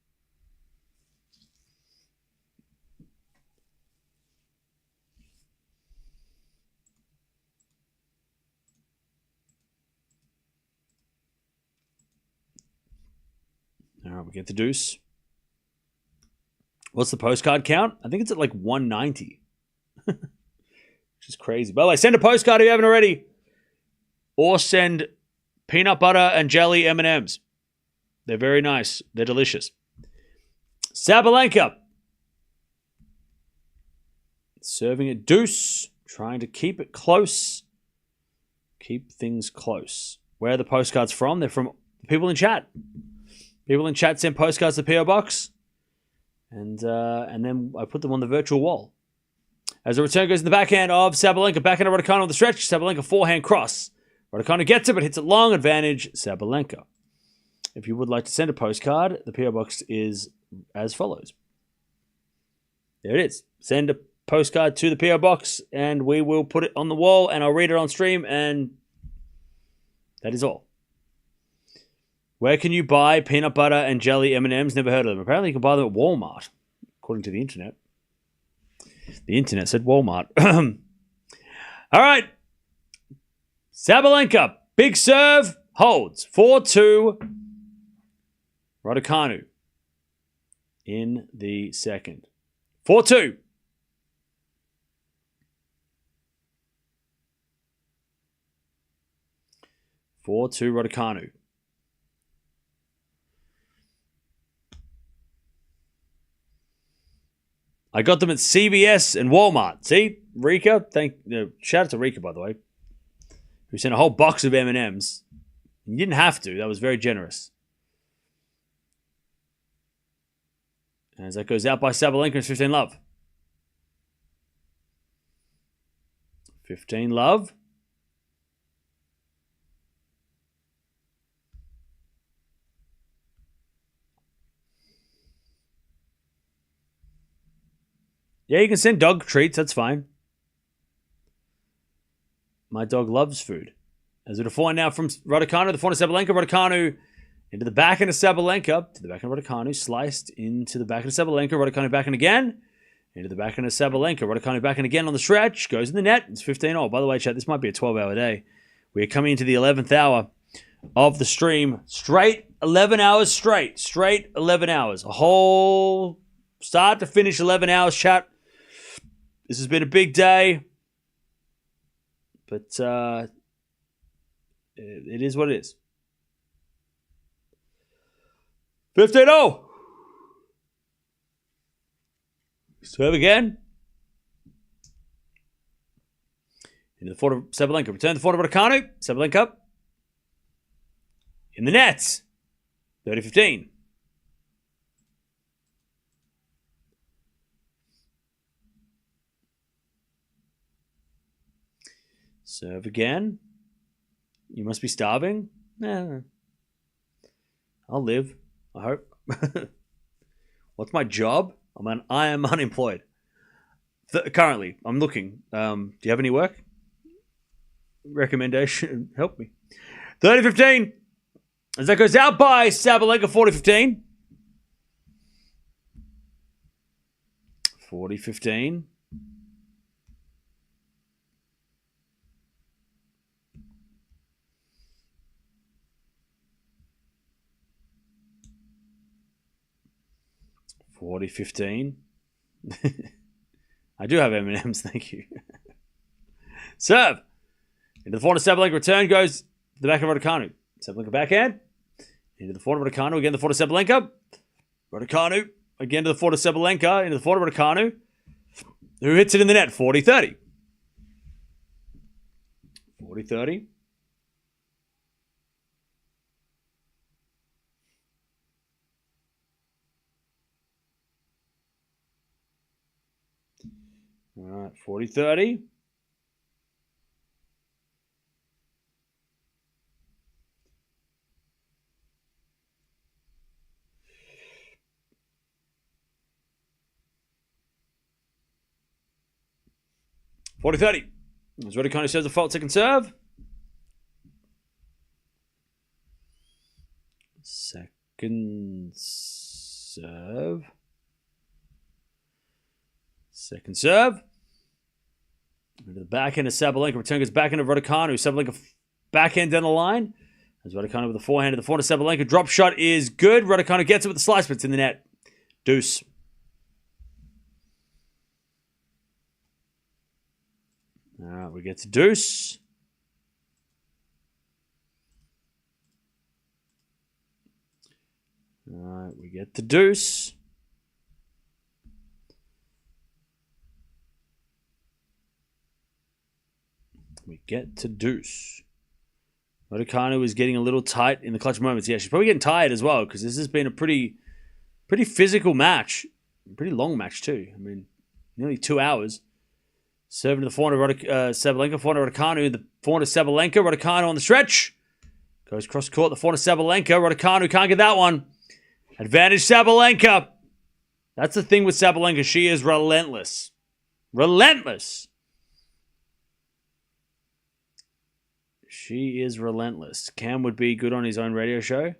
All right, we get the deuce. What's the postcard count? I think it's at like 190. Which is crazy. By the way, send a postcard if you haven't already. Or send peanut butter and jelly M&Ms. They're very nice. They're delicious. Sabalenka. Serving it deuce. Trying to keep it close. Keep things close. Where are the postcards from? They're from people in chat. People in chat send postcards to the PO Box. And then I put them on the virtual wall. As the return goes in the backhand of Sabalenka. Backhand of Raducanu on the stretch. Sabalenka forehand cross. Raducanu gets it, but hits it long. Advantage, Sabalenka. If you would like to send a postcard, the PO Box is as follows. There it is. Send a postcard to the PO Box, and we will put it on the wall, and I'll read it on stream, and that is all. Where can you buy peanut butter and jelly M&Ms? Never heard of them. Apparently you can buy them at Walmart, according to the internet. The internet said Walmart. All right. Sabalenka. Big serve. Holds. 4-2. Raducanu. In the second. 4-2. Raducanu. I got them at CVS and Walmart. See, Rika, shout out to Rika, by the way, who sent a whole box of M&Ms. You didn't have to. That was very generous. As that goes out by Sabalenka, it's 15 love. 15 love. Yeah, you can send dog treats. That's fine. My dog loves food. As it a forehand now from Raducanu, the forehand of Sabalenka. Raducanu into the backhand of Sabalenka. To the backhand of Raducanu. Sliced into the backhand of Sabalenka. Raducanu backhand again. Into the backhand of Sabalenka. Raducanu backhand again on the stretch. Goes in the net. It's 15-all. By the way, chat, this might be a 12-hour day. We're coming into the 11th hour of the stream. Straight 11 hours straight. Straight 11 hours. A whole start to finish 11 hours, chat. This has been a big day. But it is what it is. 15-0. Serve again. Into the forward of Sabalenka. Return to the forward of Raducanu. Sabalenka. In the nets. 30-15. Serve again. You must be starving. I'll live. I hope. What's my job? I am unemployed. Currently, I'm looking. Do you have any work? Recommendation? Help me. 30-15. As that goes out by Sabalenka, 40-15. 40-15. $40-15. I do have M&Ms, thank you. Serve. Into the forehand of Sabalenka. Return goes to the back of Raducanu. Sabalenka backhand. Into the forehand of Raducanu. Again, the forehand of Sabalenka. Raducanu. Again to the forehand of Sabalenka. Into the forehand of Raducanu. Who hits it in the net? 40-30. 40-30. All right, 40-30. As Raducanu serves the fault second serve. Second serve. Second serve. Into the backhand of Sabalenka. Return goes backhand of Raducanu. Sabalenka backhand down the line. As Raducanu with the forehand of the forehand of Sabalenka. Drop shot is good. Raducanu gets it with the slice, but it's in the net. Deuce. All right, we get to deuce. All right, we get to deuce. We get to deuce. Raducanu is getting a little tight in the clutch moments. Yeah, she's probably getting tired as well because this has been a pretty physical match. Pretty long match too. I mean, nearly 2 hours. Serving to the forehand of Sabalenka. Forehand of Raducanu. The forehand of Sabalenka. Raducanu on the stretch. Goes cross court. The forehand of Sabalenka. Raducanu can't get that one. Advantage Sabalenka. That's the thing with Sabalenka. She is relentless. Relentless. She is relentless. Cam would be good on his own radio show.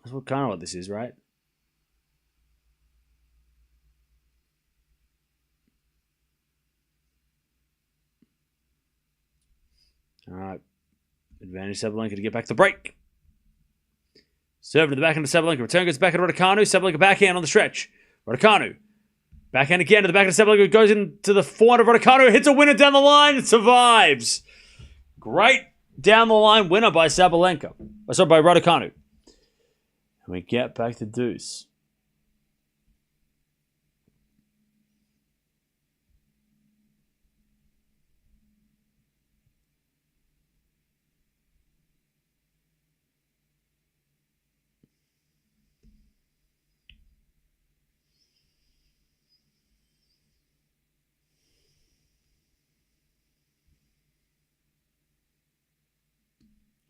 That's kind of what this is, right? All right. Advantage Sabalenka to get back to break. Serve to the backhand of Sabalenka. Return goes back to Raducanu. Sabalenka backhand on the stretch. Raducanu. Backhand again to the backhand of Sabalenka. Goes into the forehand of Raducanu. Hits a winner down the line. It survives. Great down the line winner by Sabalenka. Sorry, by Raducanu. And we get back to deuce.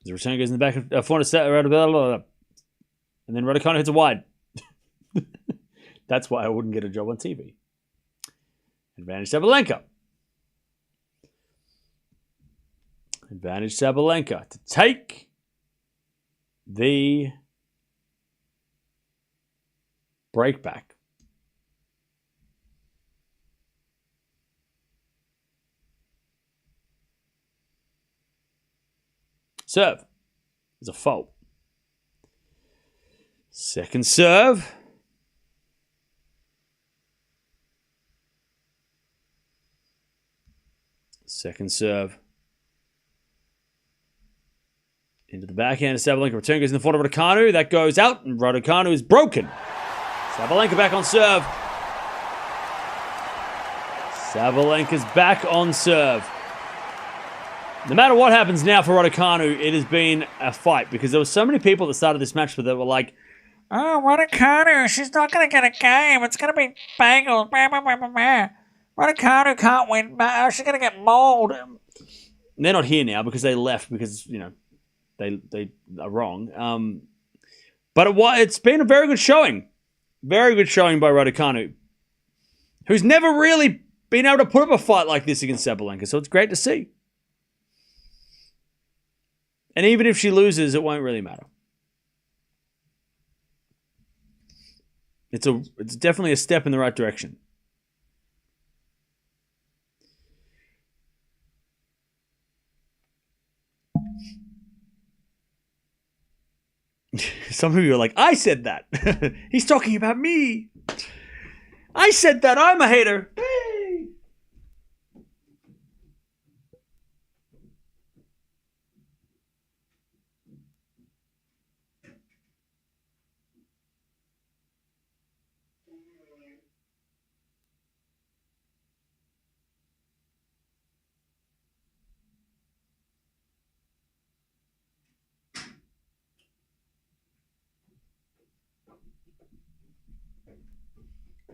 The return goes in the back of forehand, and then Raducanu hits a wide. That's why I wouldn't get a job on TV. Advantage Sabalenka. Advantage Sabalenka to take the break back. serve. It's a fault. Second serve. Second serve. Into the backhand of Sabalenka. Return goes in the front of Raducanu. That goes out, and Raducanu is broken. Sabalenka back on serve. Sabalenka's back on serve. No matter what happens now for Raducanu, it has been a fight because there were so many people that started this match that were like, "Oh, Raducanu, she's not going to get a game. It's going to be bagels. Raducanu can't win. She's going to get mauled." They're not here now because they left because, you know, they are wrong. But it's been a very good showing. Very good showing by Raducanu, who's never really been able to put up a fight like this against Sabalenka. So it's great to see. And even if she loses, it won't really matter. It's definitely a step in the right direction. Some of you are like, I said that. He's talking about me. I said that. I'm a hater. Hey.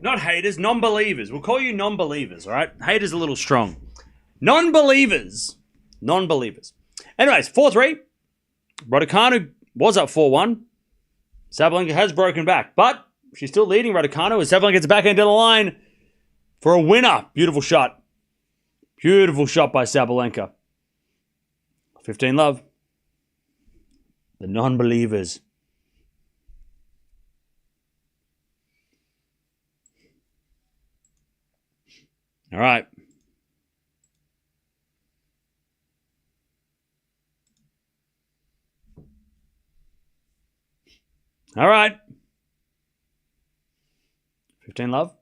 Not haters, non-believers. We'll call you non-believers, all right? Haters a little strong. Non-believers. Non-believers. Anyways, 4-3. Raducanu was up 4-1. Sabalenka has broken back, but she's still leading Raducanu as Sabalenka gets back into the line for a winner. Beautiful shot. Beautiful shot by Sabalenka. 15-love. The non-believers. All right. All right. 15-love.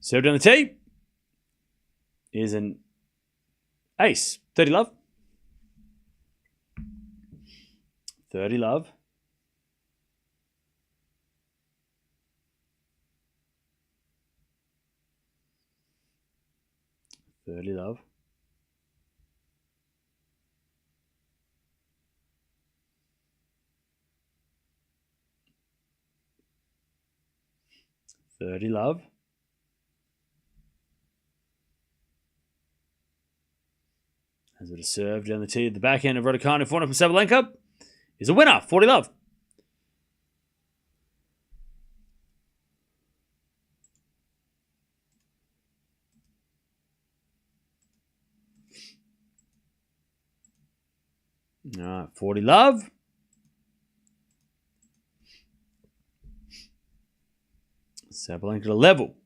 Served on the tee. Is an ace. 30-love. 30-love. 30-love. 30-love. As it is served down the tee at the backhand of Raducanu, 4-0 from Sabalenka, is a winner. 40-love. All right, 40-love. Sabalenka to level.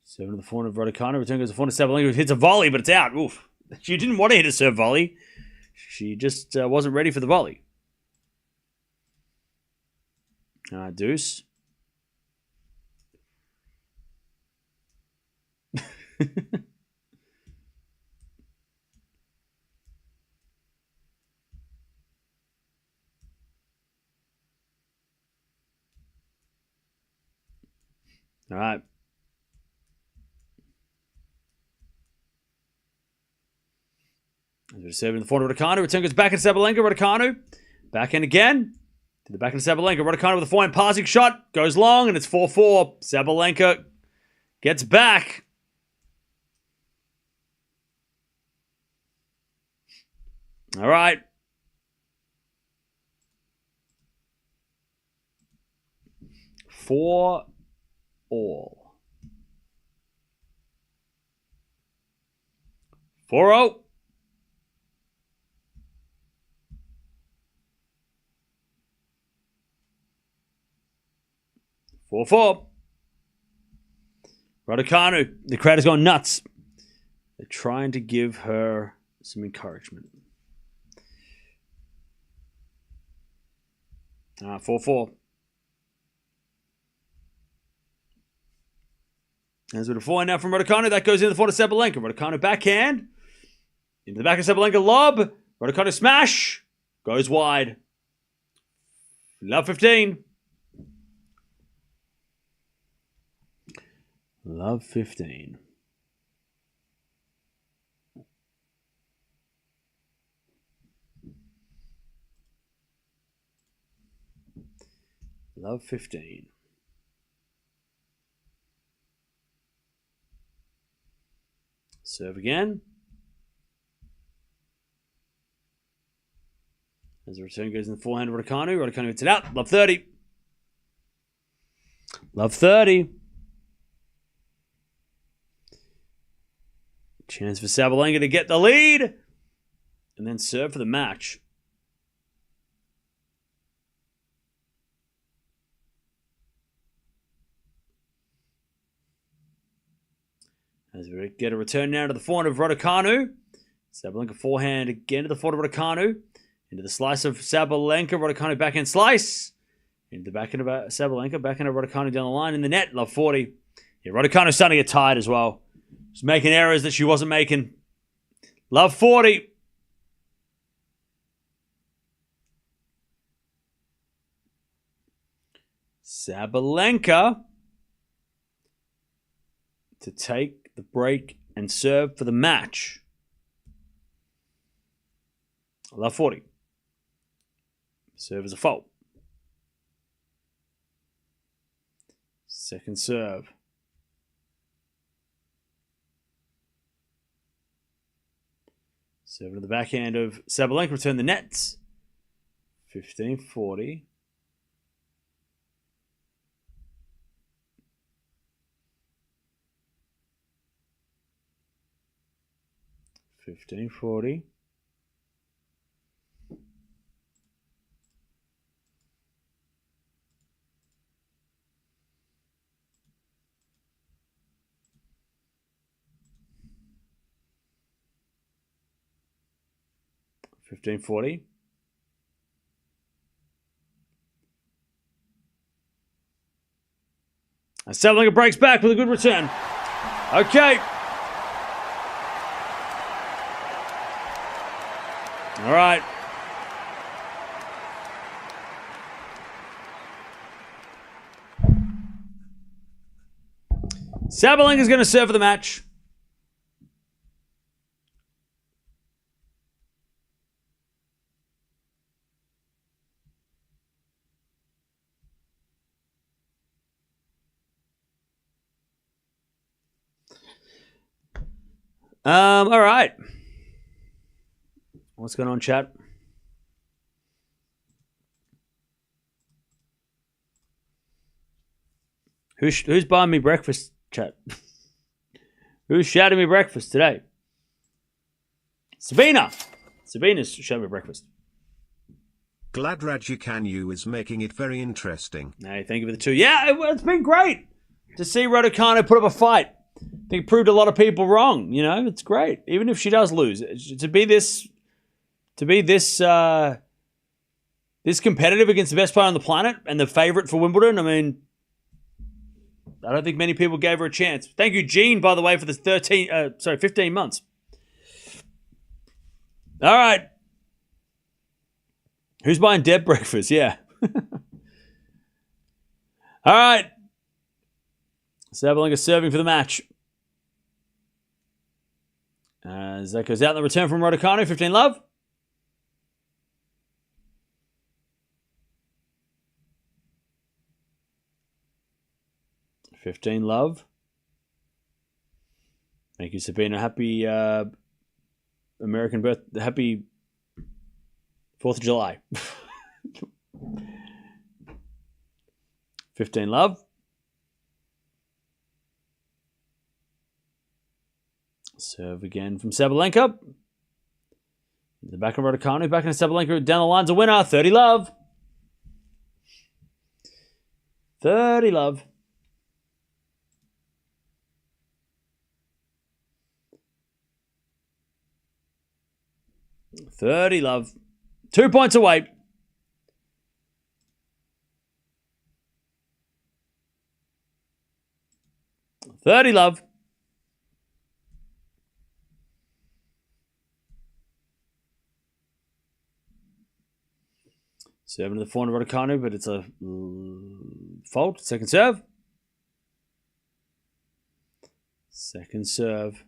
7 to the forehand of Raducanu. Return goes to the forehand of Sabalenka, who hits a volley, but it's out. Oof. She didn't want to hit a serve volley. She just wasn't ready for the volley. All right, deuce. All right. As we're serving the forehand of Raducanu. Return goes back at Sabalenka. Raducanu. Backhand again. To the back of Sabalenka. Raducanu with a forehand passing shot. Goes long and it's 4-4. Sabalenka gets back. All right. Four all. 4-0. 4-4. Raducanu. The crowd is going nuts. They're trying to give her some encouragement. 4-4. As with a forehand now from Raducanu, that goes into the forehand of Sabalenka. Raducanu backhand. Into the back of Sabalenka, lob. Raducanu smash. Goes wide. Love 15. Love 15. Love 15. Serve again. As the return goes in the forehand of Raducanu. Raducanu hits it out. Love 30. Love 30. Chance for Sabalenka to get the lead. And then serve for the match. As we get a return now to the forehand of Raducanu. Sabalenka forehand again to the forehand of Raducanu. Into the slice of Sabalenka. Raducanu backhand slice. Into the backhand of Sabalenka. Backhand of Raducanu down the line in the net. Love 40. Yeah, Raducanu's starting to get tired as well. She's making errors that she wasn't making. Love 40. Sabalenka to take the break and serve for the match. Love 40. Serve as a fault. Second serve. Serve to the backhand of Sabalenka. Return the nets. 15-40. $15.40. $15.40. And Sabalenka breaks back with a good return. Okay. All right. Sabalenka's going to serve for the match. All right. What's going on, chat? Who's buying me breakfast, chat? Who's shouting me breakfast today? Sabina. Sabina's shouting me breakfast. Glad Raducanu is making it very interesting. Hey, thank you for the 2. Yeah, it's been great to see Raducanu put up a fight. I think it proved a lot of people wrong. You know, it's great. Even if she does lose, to be this competitive against the best player on the planet and the favorite for Wimbledon, I mean, I don't think many people gave her a chance. Thank you, Gene, by the way, for the 15 months. All right. Who's buying Deb breakfast? Yeah. All right. Sabalenka serving for the match. As that goes out in the return from Raducanu, 15 love. $15 love. Thank you, Sabina. Happy American birthday. Happy 4th of July. 15 love. Serve again from Sabalenka. The back of Raducanu. Back into Sabalenka. Down the line's a winner. 30 love. 30 love. 30 love. 2 points away. $30 love. Serving to the forehand of Raducanu, but it's a fault. Second serve. Second serve.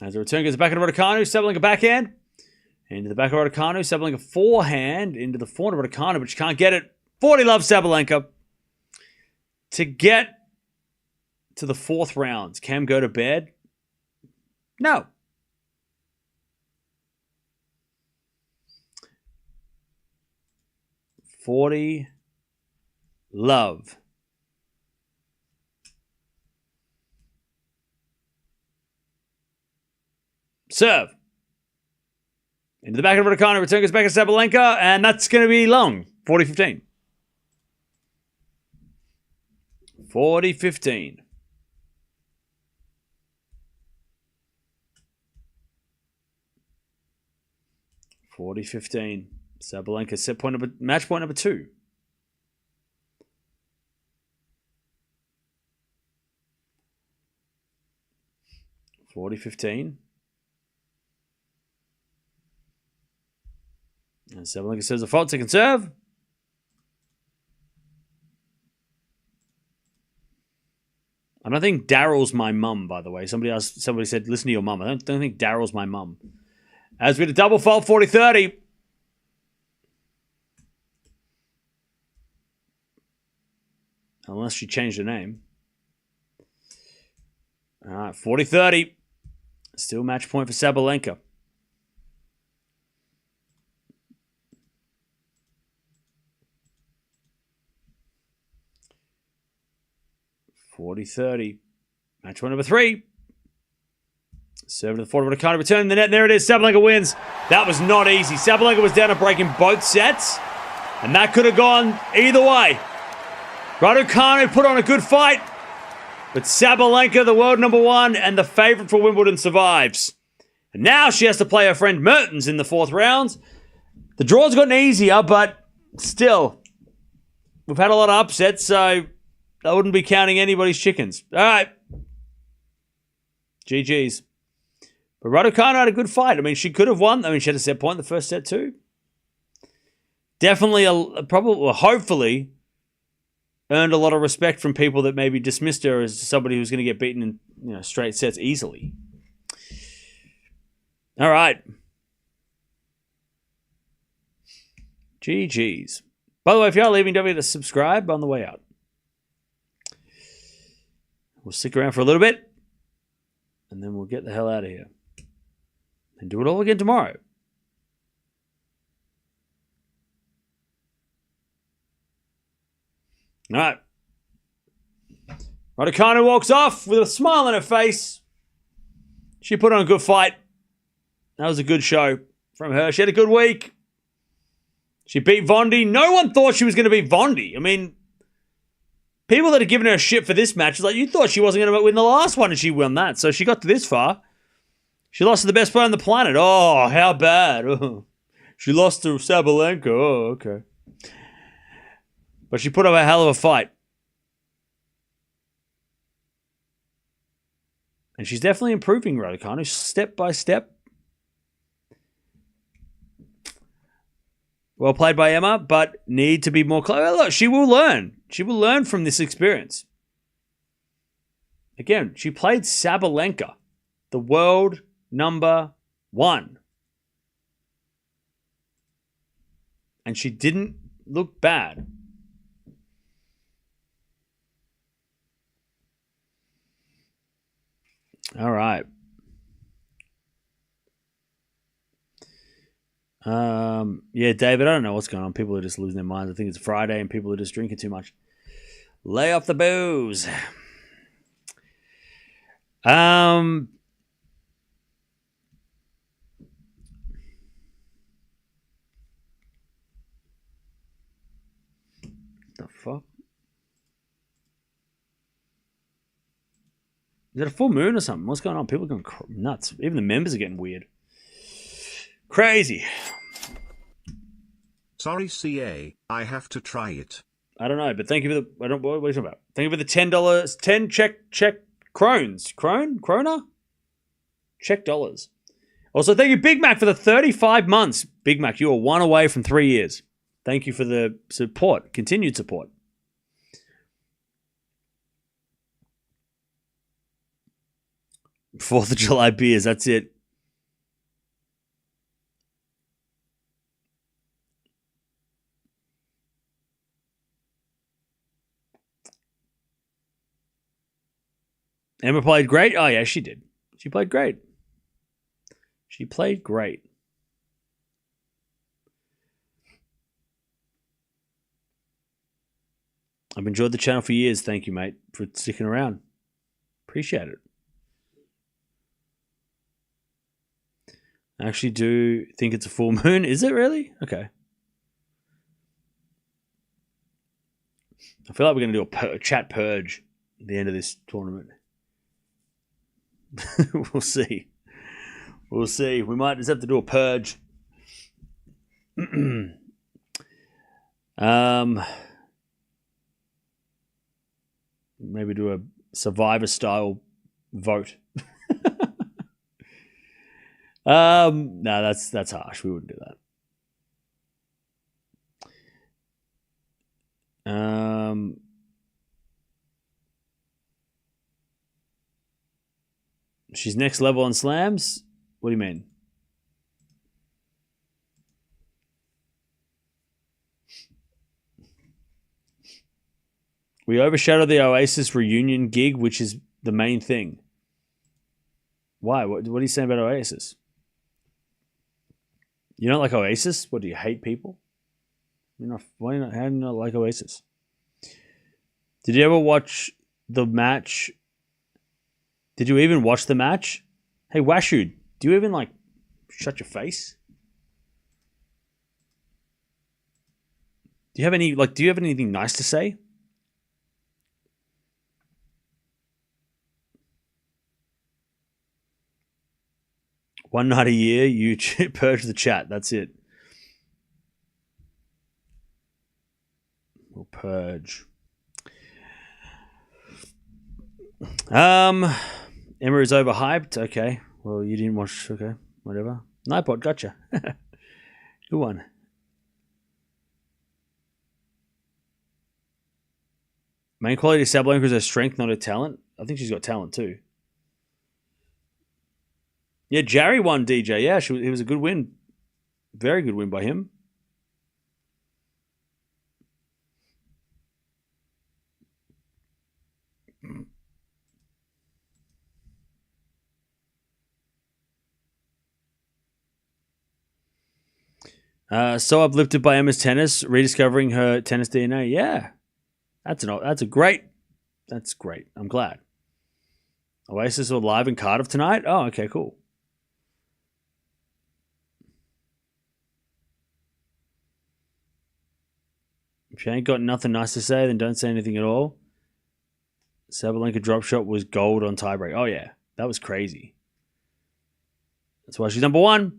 As the return goes back into Raducanu, Sabalenka backhand. Into the back of Raducanu, Sabalenka forehand into the forehand of Raducanu, but she can't get it. 40 love Sabalenka. To get to the fourth round, Cam go to bed? No. $40 love. Serve. Into the back of Raducanu, return goes back to Sabalenka, and that's going to be long. 40-15. 40-15. Sabalenka set point number, match point number 2. $40-15. And Sabalenka says a fault, second serve. I don't think Daryl's my mum, by the way. Somebody said, listen to your mum. I don't think Daryl's my mum. As we had a double fault, 40-30. Unless she changed her name. All right, 40-30. Still match point for Sabalenka. $40-30. Match point number 3. Serve to the forward of Raducanu, returning the net. There it is. Sabalenka wins. That was not easy. Sabalenka was down to break in both sets, and that could have gone either way. Raducanu put on a good fight, but Sabalenka, the world number 1 and the favourite for Wimbledon, survives. And now she has to play her friend Mertens in the 4th round. The draw's gotten easier, but still, we've had a lot of upsets, so I wouldn't be counting anybody's chickens. All right. GG's. But Raducanu had a good fight. I mean, she could have won. I mean, she had a set point in the first set too. Definitely, hopefully, earned a lot of respect from people that maybe dismissed her as somebody who's going to get beaten in straight sets easily. All right. GG's. By the way, if you are leaving, don't forget to subscribe on the way out. We'll stick around for a little bit, and then we'll get the hell out of here. And do it all again tomorrow. All right. Raducanu walks off with a smile on her face. She put on a good fight. That was a good show from her. She had a good week. She beat Vondi. No one thought she was going to beat Vondi. I mean, people that had given her shit for this match, like, you thought she wasn't going to win the last one, and she won that. So she got to this far. She lost to the best player on the planet. Oh, how bad. Oh. She lost to Sabalenka. Oh, okay. But she put up a hell of a fight. And she's definitely improving, Raducanu, step by step. Well played by Emma, but need to be more close. Look, she will learn. She will learn from this experience. Again, she played Sabalenka, the world number 1. And she didn't look bad. All right. Yeah, David, I don't know what's going on. People are just losing their minds. I think it's Friday and people are just drinking too much. Lay off the booze. The fuck? Is it a full moon or something? What's going on? People are going nuts. Even the members are getting weird. Crazy. Sorry, CA, I have to try it. I don't know, but thank you for the. What are you talking about? Thank you for the $10, 10 Czech krones. Krona? Czech dollars. Also, thank you, Big Mac, for the 35 months. Big Mac, you are one away from 3 years. Thank you for the support, continued support. Fourth of July beers, that's it. Emma played great. Oh, yeah, she did. She played great. She played great. I've enjoyed the channel for years. Thank you, mate, for sticking around. Appreciate it. I actually do think it's a full moon. Is it really? Okay. I feel like we're going to do a chat purge at the end of this tournament. We'll see. We'll see. We might just have to do a purge. Maybe do a Survivor style vote. No, that's harsh. We wouldn't do that. She's next level on slams? What do you mean? We overshadowed the Oasis reunion gig, which is the main thing. Why? What are you saying about Oasis? You don't like Oasis? What, do you hate people? Why not? How do you not like Oasis? Did you ever watch the match? Did you even watch the match? Hey, Washu, do you even shut your face? Do you have anything nice to say? One night a year, you purge the chat. That's it. We'll purge. Emma is overhyped. Okay. Well, you didn't watch. Okay. Whatever. Nightbot, gotcha. Good one. Main quality of Sabalenka is her strength, not her talent. I think she's got talent too. Yeah, Jarry won DJ. Yeah, it was a good win. Very good win by him. So uplifted by Emma's tennis, rediscovering her tennis DNA. Yeah, that's great. That's great. I'm glad. Oasis are live in Cardiff tonight. Oh, okay, cool. If you ain't got nothing nice to say, then don't say anything at all. Sabalenka drop shot was gold on tiebreak. Oh yeah, that was crazy. That's why she's number one.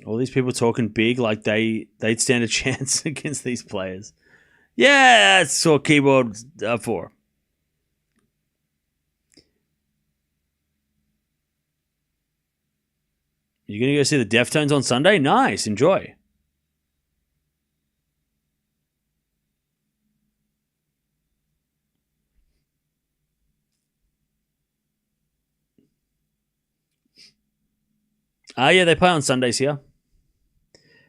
All these people talking big like they'd stand a chance against these players. Yeah, that's what keyboard's for. You're going to go see the Deftones on Sunday? Nice. Enjoy. Yeah, they play on Sundays here.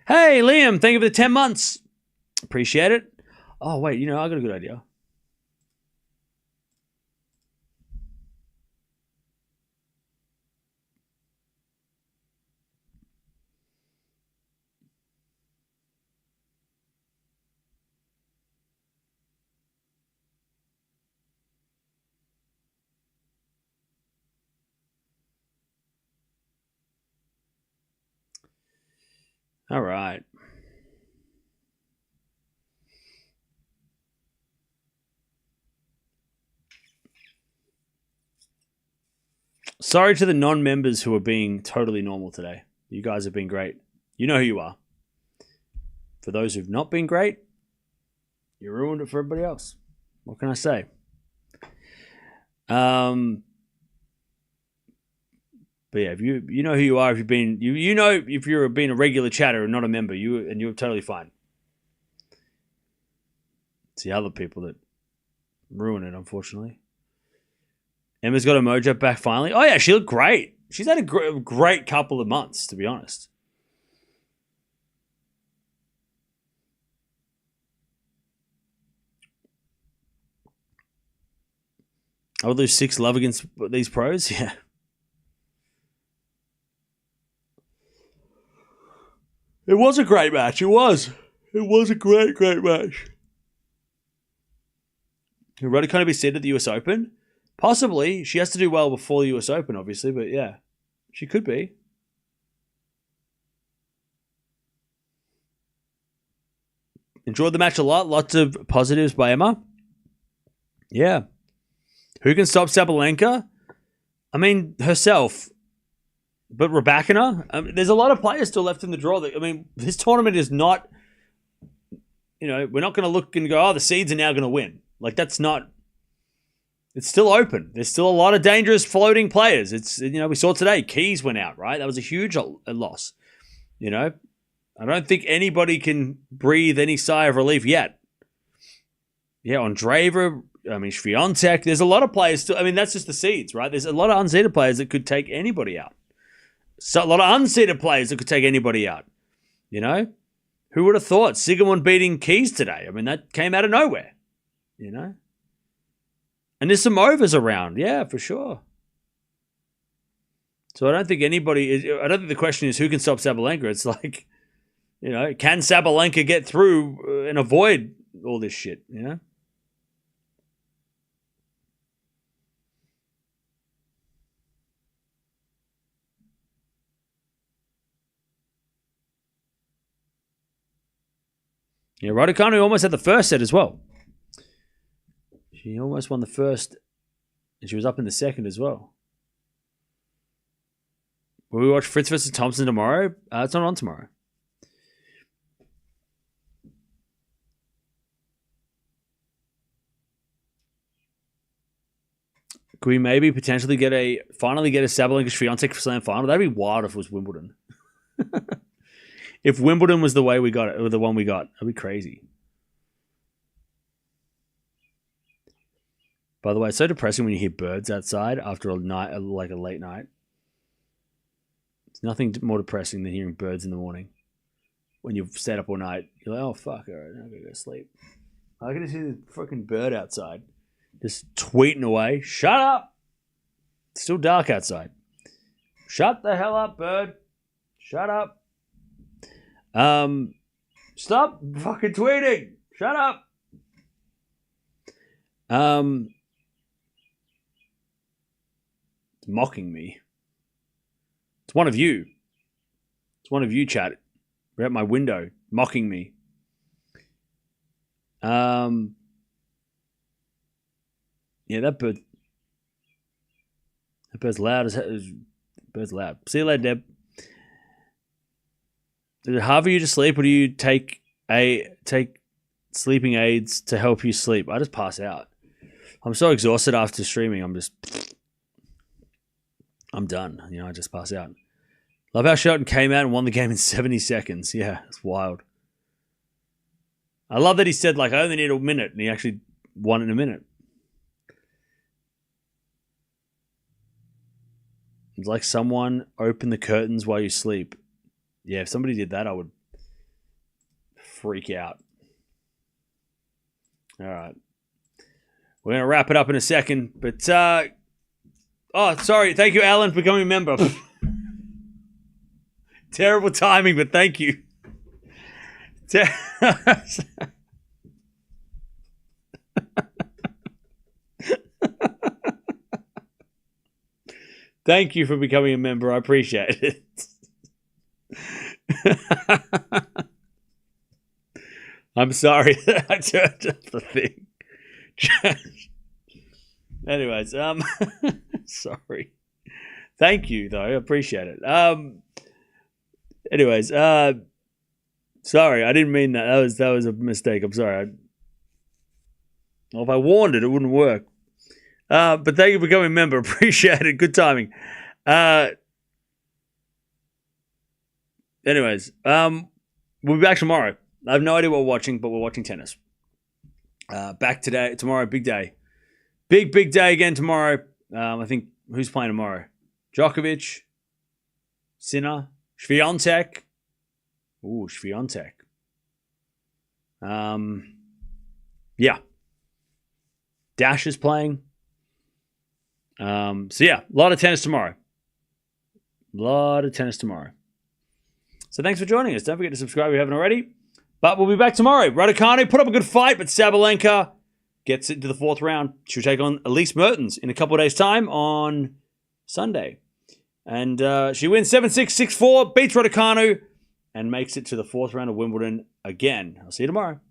Hey, Liam, thank you for the 10 months. Appreciate it. Oh, wait, I got a good idea. All right. Sorry to the non-members who are being totally normal today. You guys have been great. You know who you are. For those who've not been great, you ruined it for everybody else. What can I say? But yeah, if you know who you are, if you've been you know if you're being a regular chatter and not a member, you're totally fine. It's the other people that ruin it, unfortunately. Emma's got her mojo back finally. Oh yeah, she looked great. She's had a great couple of months, to be honest. I would lose 6 love against these pros. Yeah. It was a great match. It was a great match. Can Raducanu be seated at the US Open? Possibly. She has to do well before the US Open, obviously, but yeah, she could be. Enjoyed the match a lot. Lots of positives by Emma. Yeah. Who can stop Sabalenka? I mean, herself. But Raducanu, there's a lot of players still left in the draw. This tournament is not, we're not going to look and go, the seeds are now going to win. Like, that's not, it's still open. There's still a lot of dangerous floating players. It's, we saw today, Keys went out, right? That was a huge loss. I don't think anybody can breathe any sigh of relief yet. Yeah, Andreeva, Swiatek, there's a lot of players still, that's just the seeds, right? There's a lot of unseeded players that could take anybody out. So a lot of unseeded players that could take anybody out. Who would have thought Sigamon beating Keys today? That came out of nowhere. And there's some overs around, yeah, for sure. So I don't think the question is who can stop Sabalenka. It's like, can Sabalenka get through and avoid all this shit? Yeah, Raducanu almost had the first set as well. She almost won the first, and she was up in the second as well. Will we watch Fritz versus Thompson tomorrow? It's not on tomorrow. Could we maybe potentially finally get a Sabalenka Swiatek Slam final? That'd be wild if it was Wimbledon. If Wimbledon was the way we got it, or the one we got, that'd be crazy. By the way, it's so depressing when you hear birds outside after a night, like a late night. It's nothing more depressing than hearing birds in the morning. When you've stayed up all night, you're like, oh fuck, all right, I'm gonna go to sleep. I can just hear the fucking bird outside, just tweeting away. Shut up! It's still dark outside. Shut the hell up, bird. Shut up. Stop fucking tweeting. Shut up. It's mocking me. It's one of you. It's one of you, chat. We're at my window, mocking me. Yeah, that bird's loud as hell. Bird's loud. See you later, Deb. Is it hard for you to sleep, or do you take sleeping aids to help you sleep? I just pass out. I'm so exhausted after streaming. I'm done. I just pass out. Love how Shelton came out and won the game in 70 seconds. Yeah, it's wild. I love that he said, I only need a minute, and he actually won in a minute. It's like someone opened the curtains while you sleep. Yeah, if somebody did that, I would freak out. All right. We're going to wrap it up in a second. But, sorry. Thank you, Alan, for becoming a member. Terrible timing, but thank you. Thank you for becoming a member. I appreciate it. I'm sorry that I turned up the thing. Anyways, sorry. Thank you, though. I appreciate it. Anyways, sorry, I didn't mean that. That was a mistake. I'm sorry. Well, if I warned it, it wouldn't work. But thank you for becoming a member. Appreciate it. Good timing. Anyways, we'll be back tomorrow. I have no idea what we're watching, but we're watching tennis. Back tomorrow, big day. Big day again tomorrow. I think, who's playing tomorrow? Djokovic, Sinner, Swiatek. Ooh, Swiatek. Yeah. Dash is playing. So yeah, a lot of tennis tomorrow. So thanks for joining us. Don't forget to subscribe if you haven't already. But we'll be back tomorrow. Raducanu put up a good fight, but Sabalenka gets into the fourth round. She'll take on Elise Mertens in a couple of days' time on Sunday. And she wins 7-6, 6-4, beats Raducanu, and makes it to the fourth round of Wimbledon again. I'll see you tomorrow.